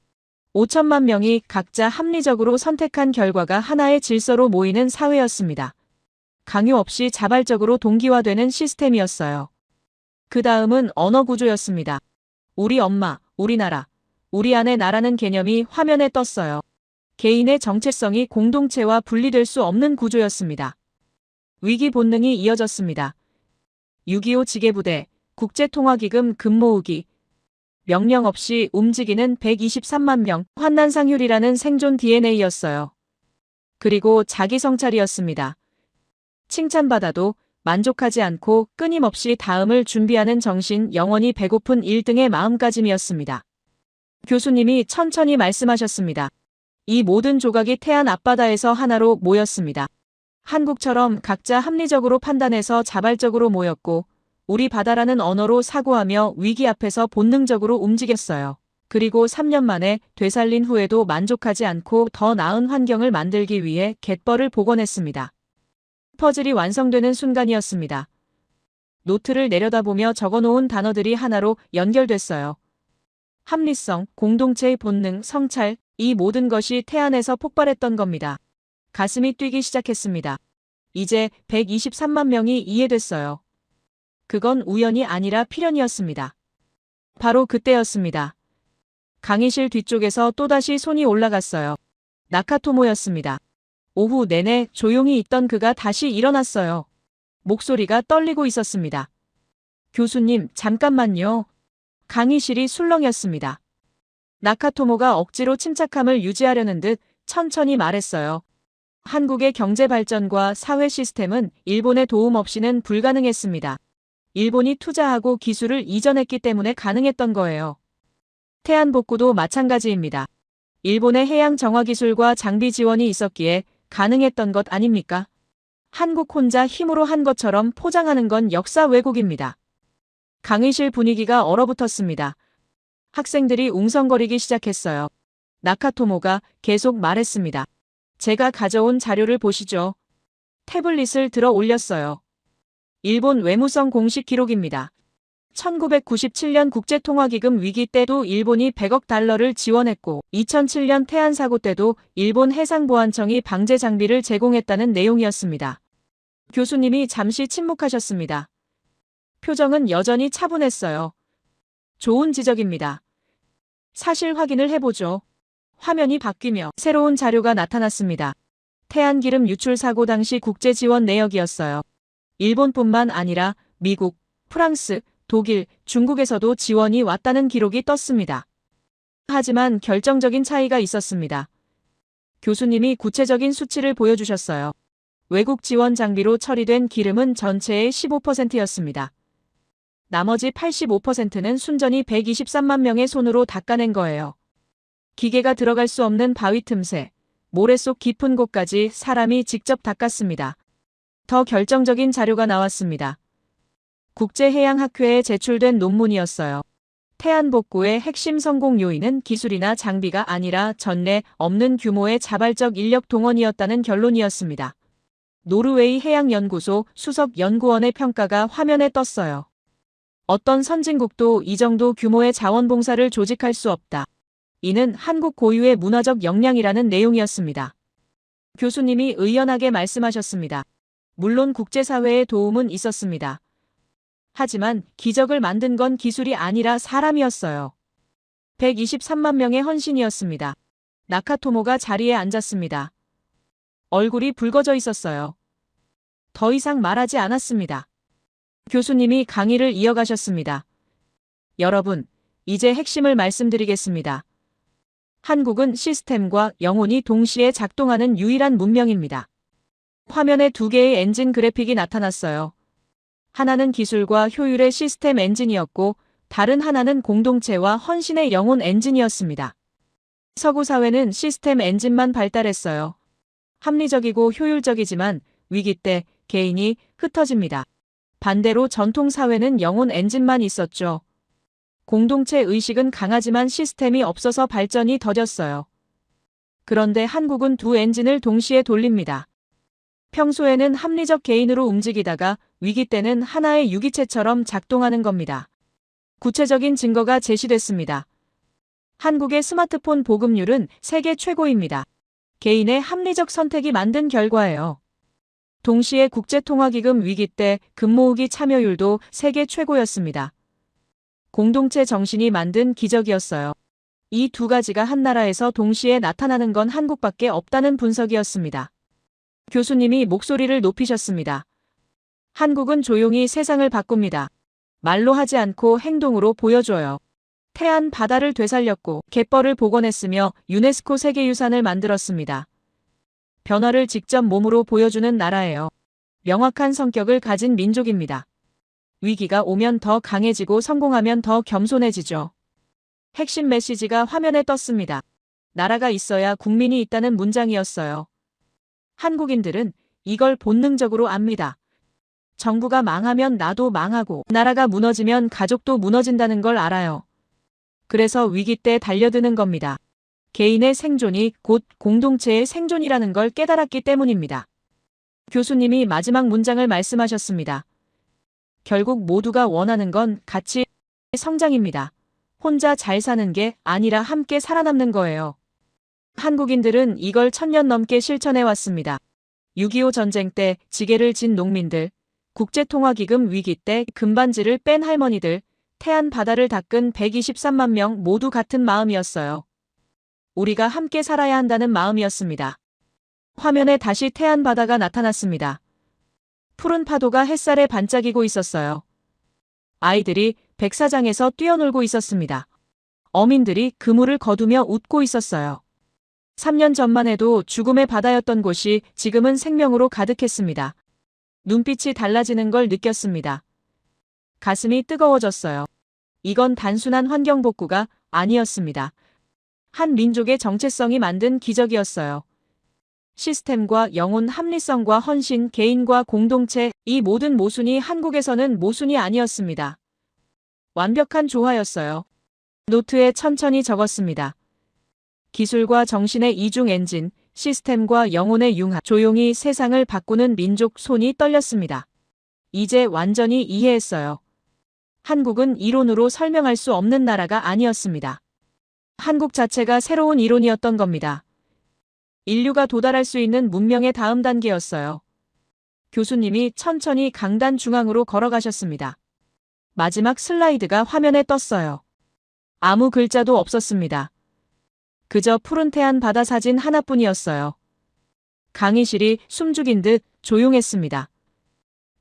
5천만 명이 각자 합리적으로 선택한 결과가 하나의 질서로 모이는 사회였습니다. 강요 없이 자발적으로 동기화되는 시스템이었어요. 그 다음은 언어 구조였습니다. 우리 엄마, 우리나라, 우리 안의 나라는 개념이 화면에 떴어요. 개인의 정체성이 공동체와 분리될 수 없는 구조였습니다. 위기 본능이 이어졌습니다. 6.25 지게부대, 국제통화기금 금 모으기, 명령 없이 움직이는 123만 명, 환난상휴리라는 생존 DNA였어요. 그리고 자기 성찰이었습니다. 칭찬받아도 만족하지 않고 끊임없이 다음을 준비하는 정신, 영원히 배고픈 1등의 마음가짐이었습니다. 교수님이 천천히 말씀하셨습니다. 이 모든 조각이 태안 앞바다에서 하나로 모였습니다. 한국처럼 각자 합리적으로 판단해서 자발적으로 모였고 우리 바다라는 언어로 사고하며 위기 앞에서 본능적으로 움직였어요. 그리고 3년 만에 되살린 후에도 만족하지 않고 더 나은 환경을 만들기 위해 갯벌을 복원했습니다. 퍼즐이 완성되는 순간이었습니다. 노트를 내려다보며 적어놓은 단어들이 하나로 연결됐어요. 합리성, 공동체의 본능, 성찰, 이 모든 것이 태안에서 폭발했던 겁니다. 가슴이 뛰기 시작했습니다. 이제 123만 명이 이해됐어요. 그건 우연이 아니라 필연이었습니다. 바로 그때였습니다. 강의실 뒤쪽에서 또다시 손이 올라갔어요. 나카토모였습니다. 오후 내내 조용히 있던 그가 다시 일어났어요. 목소리가 떨리고 있었습니다. 교수님, 잠깐만요. 강의실이 술렁였습니다. 나카토모가 억지로 침착함을 유지하려는 듯 천천히 말했어요. 한국의 경제 발전과 사회 시스템은 일본의 도움 없이는 불가능했습니다. 일본이 투자하고 기술을 이전했기 때문에 가능했던 거예요. 태안복구도 마찬가지입니다. 일본의 해양 정화 기술과 장비 지원이 있었기에 가능했던 것 아닙니까? 한국 혼자 힘으로 한 것처럼 포장하는 건 역사 왜곡입니다. 강의실 분위기가 얼어붙었습니다. 학생들이 웅성거리기 시작했어요. 나카토모가 계속 말했습니다. 제가 가져온 자료를 보시죠. 태블릿을 들어 올렸어요. 일본 외무성 공식 기록입니다. 1997년 국제통화기금 위기 때도 일본이 100억 달러를 지원했고 2007년 태안 사고 때도 일본 해상보안청이 방제 장비를 제공했다는 내용이었습니다. 교수님이 잠시 침묵하셨습니다. 표정은 여전히 차분했어요. 좋은 지적입니다. 사실 확인을 해보죠. 화면이 바뀌며 새로운 자료가 나타났습니다. 태안기름 유출 사고 당시 국제 지원 내역이었어요. 일본뿐만 아니라 미국, 프랑스, 독일, 중국에서도 지원이 왔다는 기록이 떴습니다. 하지만 결정적인 차이가 있었습니다. 교수님이 구체적인 수치를 보여주셨어요. 외국 지원 장비로 처리된 기름은 전체의 15%였습니다. 나머지 85%는 순전히 123만 명의 손으로 닦아낸 거예요. 기계가 들어갈 수 없는 바위 틈새, 모래 속 깊은 곳까지 사람이 직접 닦았습니다. 더 결정적인 자료가 나왔습니다. 국제해양학회에 제출된 논문이었어요. 태안복구의 핵심 성공 요인은 기술이나 장비가 아니라 전례 없는 규모의 자발적 인력 동원이었다는 결론이었습니다. 노르웨이 해양연구소 수석 연구원의 평가가 화면에 떴어요. 어떤 선진국도 이 정도 규모의 자원봉사를 조직할 수 없다. 이는 한국 고유의 문화적 역량이라는 내용이었습니다. 교수님이 의연하게 말씀하셨습니다. 물론 국제사회의 도움은 있었습니다. 하지만 기적을 만든 건 기술이 아니라 사람이었어요. 123만 명의 헌신이었습니다. 나카토모가 자리에 앉았습니다. 얼굴이 붉어져 있었어요. 더 이상 말하지 않았습니다. 교수님이 강의를 이어가셨습니다. 여러분, 이제 핵심을 말씀드리겠습니다. 한국은 시스템과 영혼이 동시에 작동하는 유일한 문명입니다. 화면에 두 개의 엔진 그래픽이 나타났어요. 하나는 기술과 효율의 시스템 엔진이었고 다른 하나는 공동체와 헌신의 영혼 엔진이었습니다. 서구 사회는 시스템 엔진만 발달했어요. 합리적이고 효율적이지만 위기 때 개인이 흩어집니다. 반대로 전통 사회는 영혼 엔진만 있었죠. 공동체 의식은 강하지만 시스템이 없어서 발전이 더뎠어요. 그런데 한국은 두 엔진을 동시에 돌립니다. 평소에는 합리적 개인으로 움직이다가 위기 때는 하나의 유기체처럼 작동하는 겁니다. 구체적인 증거가 제시됐습니다. 한국의 스마트폰 보급률은 세계 최고입니다. 개인의 합리적 선택이 만든 결과예요. 동시에 국제통화기금 위기 때 금모으기 참여율도 세계 최고였습니다. 공동체 정신이 만든 기적이었어요. 이 두 가지가 한 나라에서 동시에 나타나는 건 한국밖에 없다는 분석이었습니다. 교수님이 목소리를 높이셨습니다. 한국은 조용히 세상을 바꿉니다. 말로 하지 않고 행동으로 보여줘요. 태안 바다를 되살렸고 갯벌을 복원했으며 유네스코 세계유산을 만들었습니다. 변화를 직접 몸으로 보여주는 나라예요. 명확한 성격을 가진 민족입니다. 위기가 오면 더 강해지고 성공하면 더 겸손해지죠. 핵심 메시지가 화면에 떴습니다. 나라가 있어야 국민이 있다는 문장이었어요. 한국인들은 이걸 본능적으로 압니다. 정부가 망하면 나도 망하고 나라가 무너지면 가족도 무너진다는 걸 알아요. 그래서 위기 때 달려드는 겁니다. 개인의 생존이 곧 공동체의 생존이라는 걸 깨달았기 때문입니다. 교수님이 마지막 문장을 말씀하셨습니다. 결국 모두가 원하는 건 같이 성장입니다. 혼자 잘 사는 게 아니라 함께 살아남는 거예요. 한국인들은 이걸 1000년 넘게 실천해 왔습니다. 6.25 전쟁 때 지게를 진 농민들, 국제통화기금 위기 때 금반지를 뺀 할머니들, 태안 바다를 닦은 123만 명 모두 같은 마음이었어요. 우리가 함께 살아야 한다는 마음이었습니다. 화면에 다시 태안 바다가 나타났습니다. 푸른 파도가 햇살에 반짝이고 있었어요. 아이들이 백사장에서 뛰어놀고 있었습니다. 어민들이 그물을 거두며 웃고 있었어요. 3년 전만 해도 죽음의 바다였던 곳이 지금은 생명으로 가득했습니다. 눈빛이 달라지는 걸 느꼈습니다. 가슴이 뜨거워졌어요. 이건 단순한 환경복구가 아니었습니다. 한 민족의 정체성이 만든 기적이었어요. 시스템과 영혼, 합리성과 헌신, 개인과 공동체, 이 모든 모순이 한국에서는 모순이 아니었습니다. 완벽한 조화였어요. 노트에 천천히 적었습니다. 기술과 정신의 이중 엔진, 시스템과 영혼의 융합, 조용히 세상을 바꾸는 민족. 손이 떨렸습니다. 이제 완전히 이해했어요. 한국은 이론으로 설명할 수 없는 나라가 아니었습니다. 한국 자체가 새로운 이론이었던 겁니다. 인류가 도달할 수 있는 문명의 다음 단계였어요. 교수님이 천천히 강단 중앙으로 걸어가셨습니다. 마지막 슬라이드가 화면에 떴어요. 아무 글자도 없었습니다. 그저 푸른 태안 바다 사진 하나뿐이었어요. 강의실이 숨죽인 듯 조용했습니다.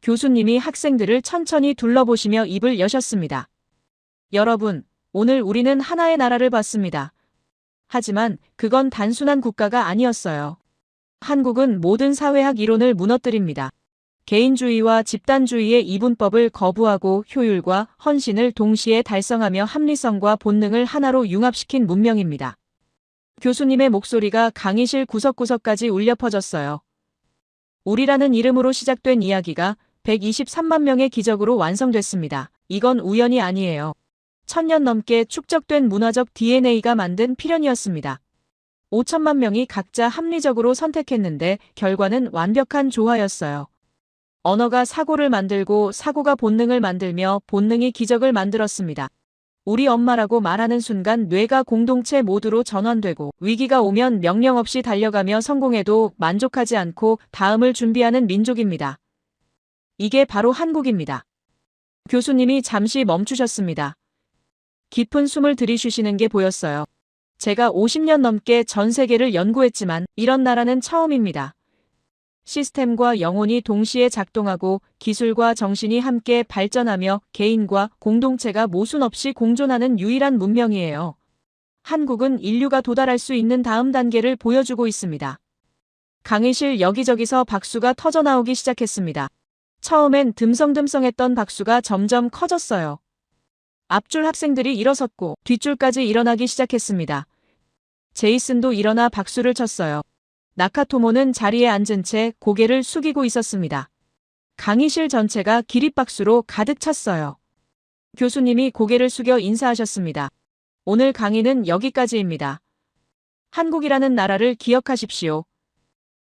교수님이 학생들을 천천히 둘러보시며 입을 여셨습니다. 여러분, 오늘 우리는 하나의 나라를 봤습니다. 하지만 그건 단순한 국가가 아니었어요. 한국은 모든 사회학 이론을 무너뜨립니다. 개인주의와 집단주의의 이분법을 거부하고 효율과 헌신을 동시에 달성하며 합리성과 본능을 하나로 융합시킨 문명입니다. 교수님의 목소리가 강의실 구석구석까지 울려 퍼졌어요. 우리라는 이름으로 시작된 이야기가 123만 명의 기적으로 완성됐습니다. 이건 우연이 아니에요. 1000년 넘게 축적된 문화적 DNA가 만든 필연이었습니다. 5천만 명이 각자 합리적으로 선택했는데 결과는 완벽한 조화였어요. 언어가 사고를 만들고 사고가 본능을 만들며 본능이 기적을 만들었습니다. 우리 엄마라고 말하는 순간 뇌가 공동체 모드로 전환되고 위기가 오면 명령 없이 달려가며 성공해도 만족하지 않고 다음을 준비하는 민족입니다. 이게 바로 한국입니다. 교수님이 잠시 멈추셨습니다. 깊은 숨을 들이쉬시는 게 보였어요. 제가 50년 넘게 전 세계를 연구했지만 이런 나라는 처음입니다. 시스템과 영혼이 동시에 작동하고 기술과 정신이 함께 발전하며 개인과 공동체가 모순 없이 공존하는 유일한 문명이에요. 한국은 인류가 도달할 수 있는 다음 단계를 보여주고 있습니다. 강의실 여기저기서 박수가 터져나오기 시작했습니다. 처음엔 듬성듬성했던 박수가 점점 커졌어요. 앞줄 학생들이 일어섰고 뒷줄까지 일어나기 시작했습니다. 제이슨도 일어나 박수를 쳤어요. 나카토모는 자리에 앉은 채 고개를 숙이고 있었습니다. 강의실 전체가 기립박수로 가득 찼어요. 교수님이 고개를 숙여 인사하셨습니다. 오늘 강의는 여기까지입니다. 한국이라는 나라를 기억하십시오.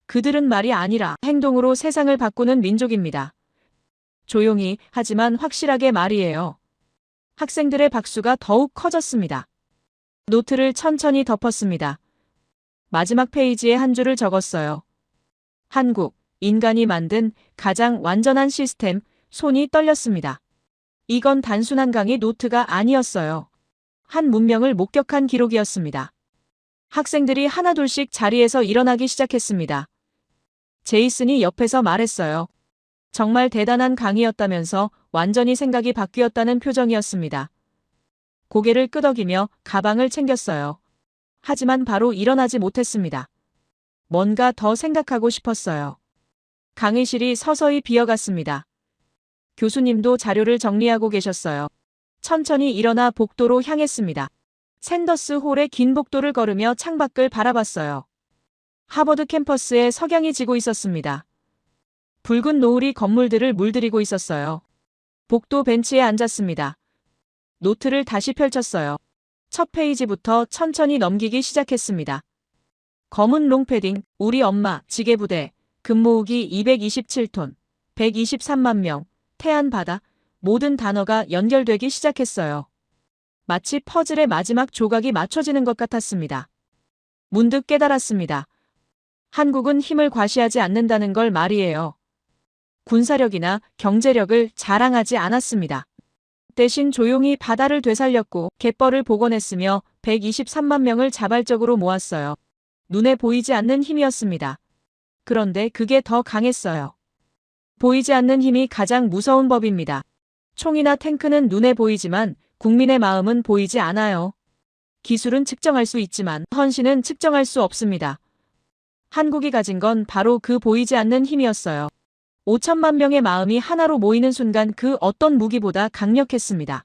그들은 말이 아니라 행동으로 세상을 바꾸는 민족입니다. 조용히 하지만 확실하게 말이에요. 학생들의 박수가 더욱 커졌습니다. 노트를 천천히 덮었습니다. 마지막 페이지에 한 줄을 적었어요. 한국, 인간이 만든 가장 완전한 시스템. 손이 떨렸습니다. 이건 단순한 강의 노트가 아니었어요. 한 문명을 목격한 기록이었습니다. 학생들이 하나둘씩 자리에서 일어나기 시작했습니다. 제이슨이 옆에서 말했어요. 정말 대단한 강의였다면서 완전히 생각이 바뀌었다는 표정이었습니다. 고개를 끄덕이며 가방을 챙겼어요. 하지만 바로 일어나지 못했습니다. 뭔가 더 생각하고 싶었어요. 강의실이 서서히 비어갔습니다. 교수님도 자료를 정리하고 계셨어요. 천천히 일어나 복도로 향했습니다. 샌더스 홀의 긴 복도를 걸으며 창밖을 바라봤어요. 하버드 캠퍼스에 석양이 지고 있었습니다. 붉은 노을이 건물들을 물들이고 있었어요. 복도 벤치에 앉았습니다. 노트를 다시 펼쳤어요. 첫 페이지부터 천천히 넘기기 시작했습니다. 검은 롱패딩, 우리 엄마, 지게부대, 금모으기 227톤, 123만 명, 태안 바다, 모든 단어가 연결되기 시작했어요. 마치 퍼즐의 마지막 조각이 맞춰지는 것 같았습니다. 문득 깨달았습니다. 한국은 힘을 과시하지 않는다는 걸 말이에요. 군사력이나 경제력을 자랑하지 않았습니다. 대신 조용히 바다를 되살렸고 갯벌을 복원했으며 123만 명을 자발적으로 모았어요. 눈에 보이지 않는 힘이었습니다. 그런데 그게 더 강했어요. 보이지 않는 힘이 가장 무서운 법입니다. 총이나 탱크는 눈에 보이지만 국민의 마음은 보이지 않아요. 기술은 측정할 수 있지만 헌신은 측정할 수 없습니다. 한국이 가진 건 바로 그 보이지 않는 힘이었어요. 5천만 명의 마음이 하나로 모이는 순간 그 어떤 무기보다 강력했습니다.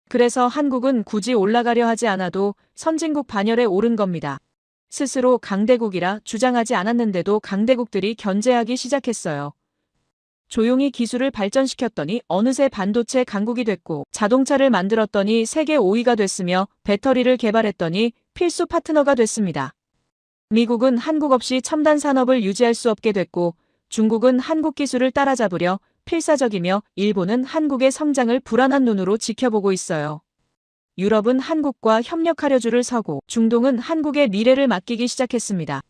그래서 한국은 굳이 올라가려 하지 않아도 선진국 반열에 오른 겁니다. 스스로 강대국이라 주장하지 않았는데도 강대국들이 견제하기 시작했어요. 조용히 기술을 발전시켰더니 어느새 반도체 강국이 됐고 자동차를 만들었더니 세계 5위가 됐으며 배터리를 개발했더니 필수 파트너가 됐습니다. 미국은 한국 없이 첨단 산업을 유지할 수 없게 됐고 중국은 한국 기술을 따라잡으려 필사적이며 일본은 한국의 성장을 불안한 눈으로 지켜보고 있어요. 유럽은 한국과 협력하려 줄을 서고 중동은 한국의 미래를 맡기기 시작했습니다.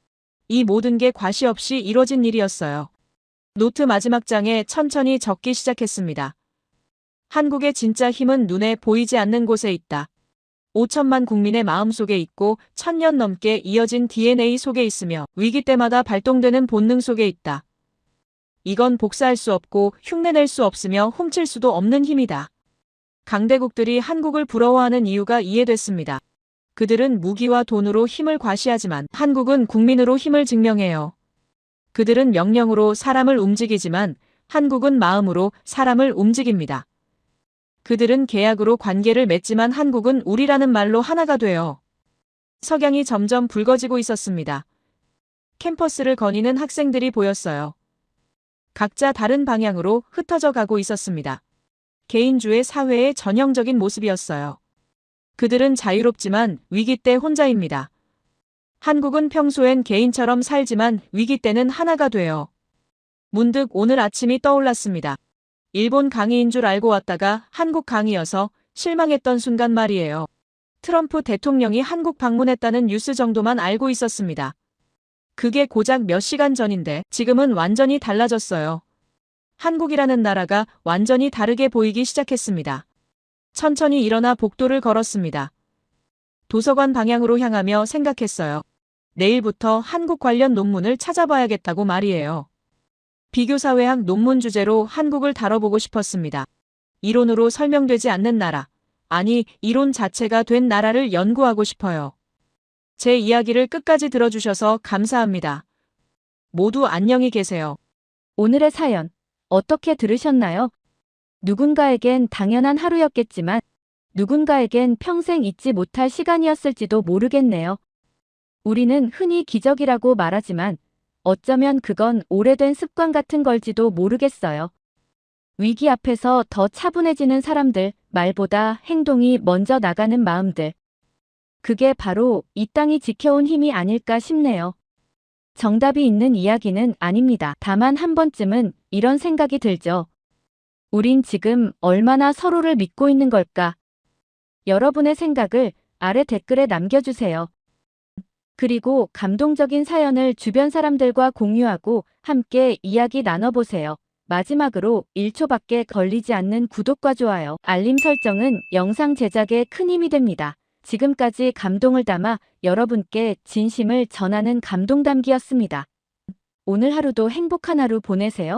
이 모든 게 과시 없이 이뤄진 일이었어요. 노트 마지막 장에 천천히 적기 시작했습니다. 한국의 진짜 힘은 눈에 보이지 않는 곳에 있다. 5천만 국민의 마음속에 있고 1000년 넘게 이어진 DNA 속에 있으며 위기 때마다 발동되는 본능 속에 있다. 이건 복사할 수 없고 흉내낼 수 없으며 훔칠 수도 없는 힘이다. 강대국들이 한국을 부러워하는 이유가 이해됐습니다. 그들은 무기와 돈으로 힘을 과시하지만 한국은 국민으로 힘을 증명해요. 그들은 명령으로 사람을 움직이지만 한국은 마음으로 사람을 움직입니다. 그들은 계약으로 관계를 맺지만 한국은 우리라는 말로 하나가 돼요. 석양이 점점 붉어지고 있었습니다. 캠퍼스를 거니는 학생들이 보였어요. 각자 다른 방향으로 흩어져 가고 있었습니다. 개인주의 사회의 전형적인 모습이었어요. 그들은 자유롭지만 위기 때 혼자입니다. 한국은 평소엔 개인처럼 살지만 위기 때는 하나가 돼요. 문득 오늘 아침이 떠올랐습니다. 일본 강의인 줄 알고 왔다가 한국 강의여서 실망했던 순간 말이에요. 트럼프 대통령이 한국 방문했다는 뉴스 정도만 알고 있었습니다. 그게 고작 몇 시간 전인데 지금은 완전히 달라졌어요. 한국이라는 나라가 완전히 다르게 보이기 시작했습니다. 천천히 일어나 복도를 걸었습니다. 도서관 방향으로 향하며 생각했어요. 내일부터 한국 관련 논문을 찾아봐야겠다고 말이에요. 비교사회학 논문 주제로 한국을 다뤄보고 싶었습니다. 이론으로 설명되지 않는 나라, 아니 이론 자체가 된 나라를 연구하고 싶어요. 제 이야기를 끝까지 들어주셔서 감사합니다. 모두 안녕히 계세요. 오늘의 사연 어떻게 들으셨나요? 누군가에겐 당연한 하루였겠지만 누군가에겐 평생 잊지 못할 시간이었을지도 모르겠네요. 우리는 흔히 기적이라고 말하지만 어쩌면 그건 오래된 습관 같은 걸지도 모르겠어요. 위기 앞에서 더 차분해지는 사람들, 말보다 행동이 먼저 나가는 마음들. 그게 바로 이 땅이 지켜온 힘이 아닐까 싶네요. 정답이 있는 이야기는 아닙니다. 다만 한 번쯤은 이런 생각이 들죠. 우린 지금 얼마나 서로를 믿고 있는 걸까? 여러분의 생각을 아래 댓글에 남겨주세요. 그리고 감동적인 사연을 주변 사람들과 공유하고 함께 이야기 나눠보세요. 마지막으로 1초밖에 걸리지 않는 구독과 좋아요, 알림 설정은 영상 제작에 큰 힘이 됩니다. 지금까지 감동을 담아 여러분께 진심을 전하는 감동담기였습니다. 오늘 하루도 행복한 하루 보내세요.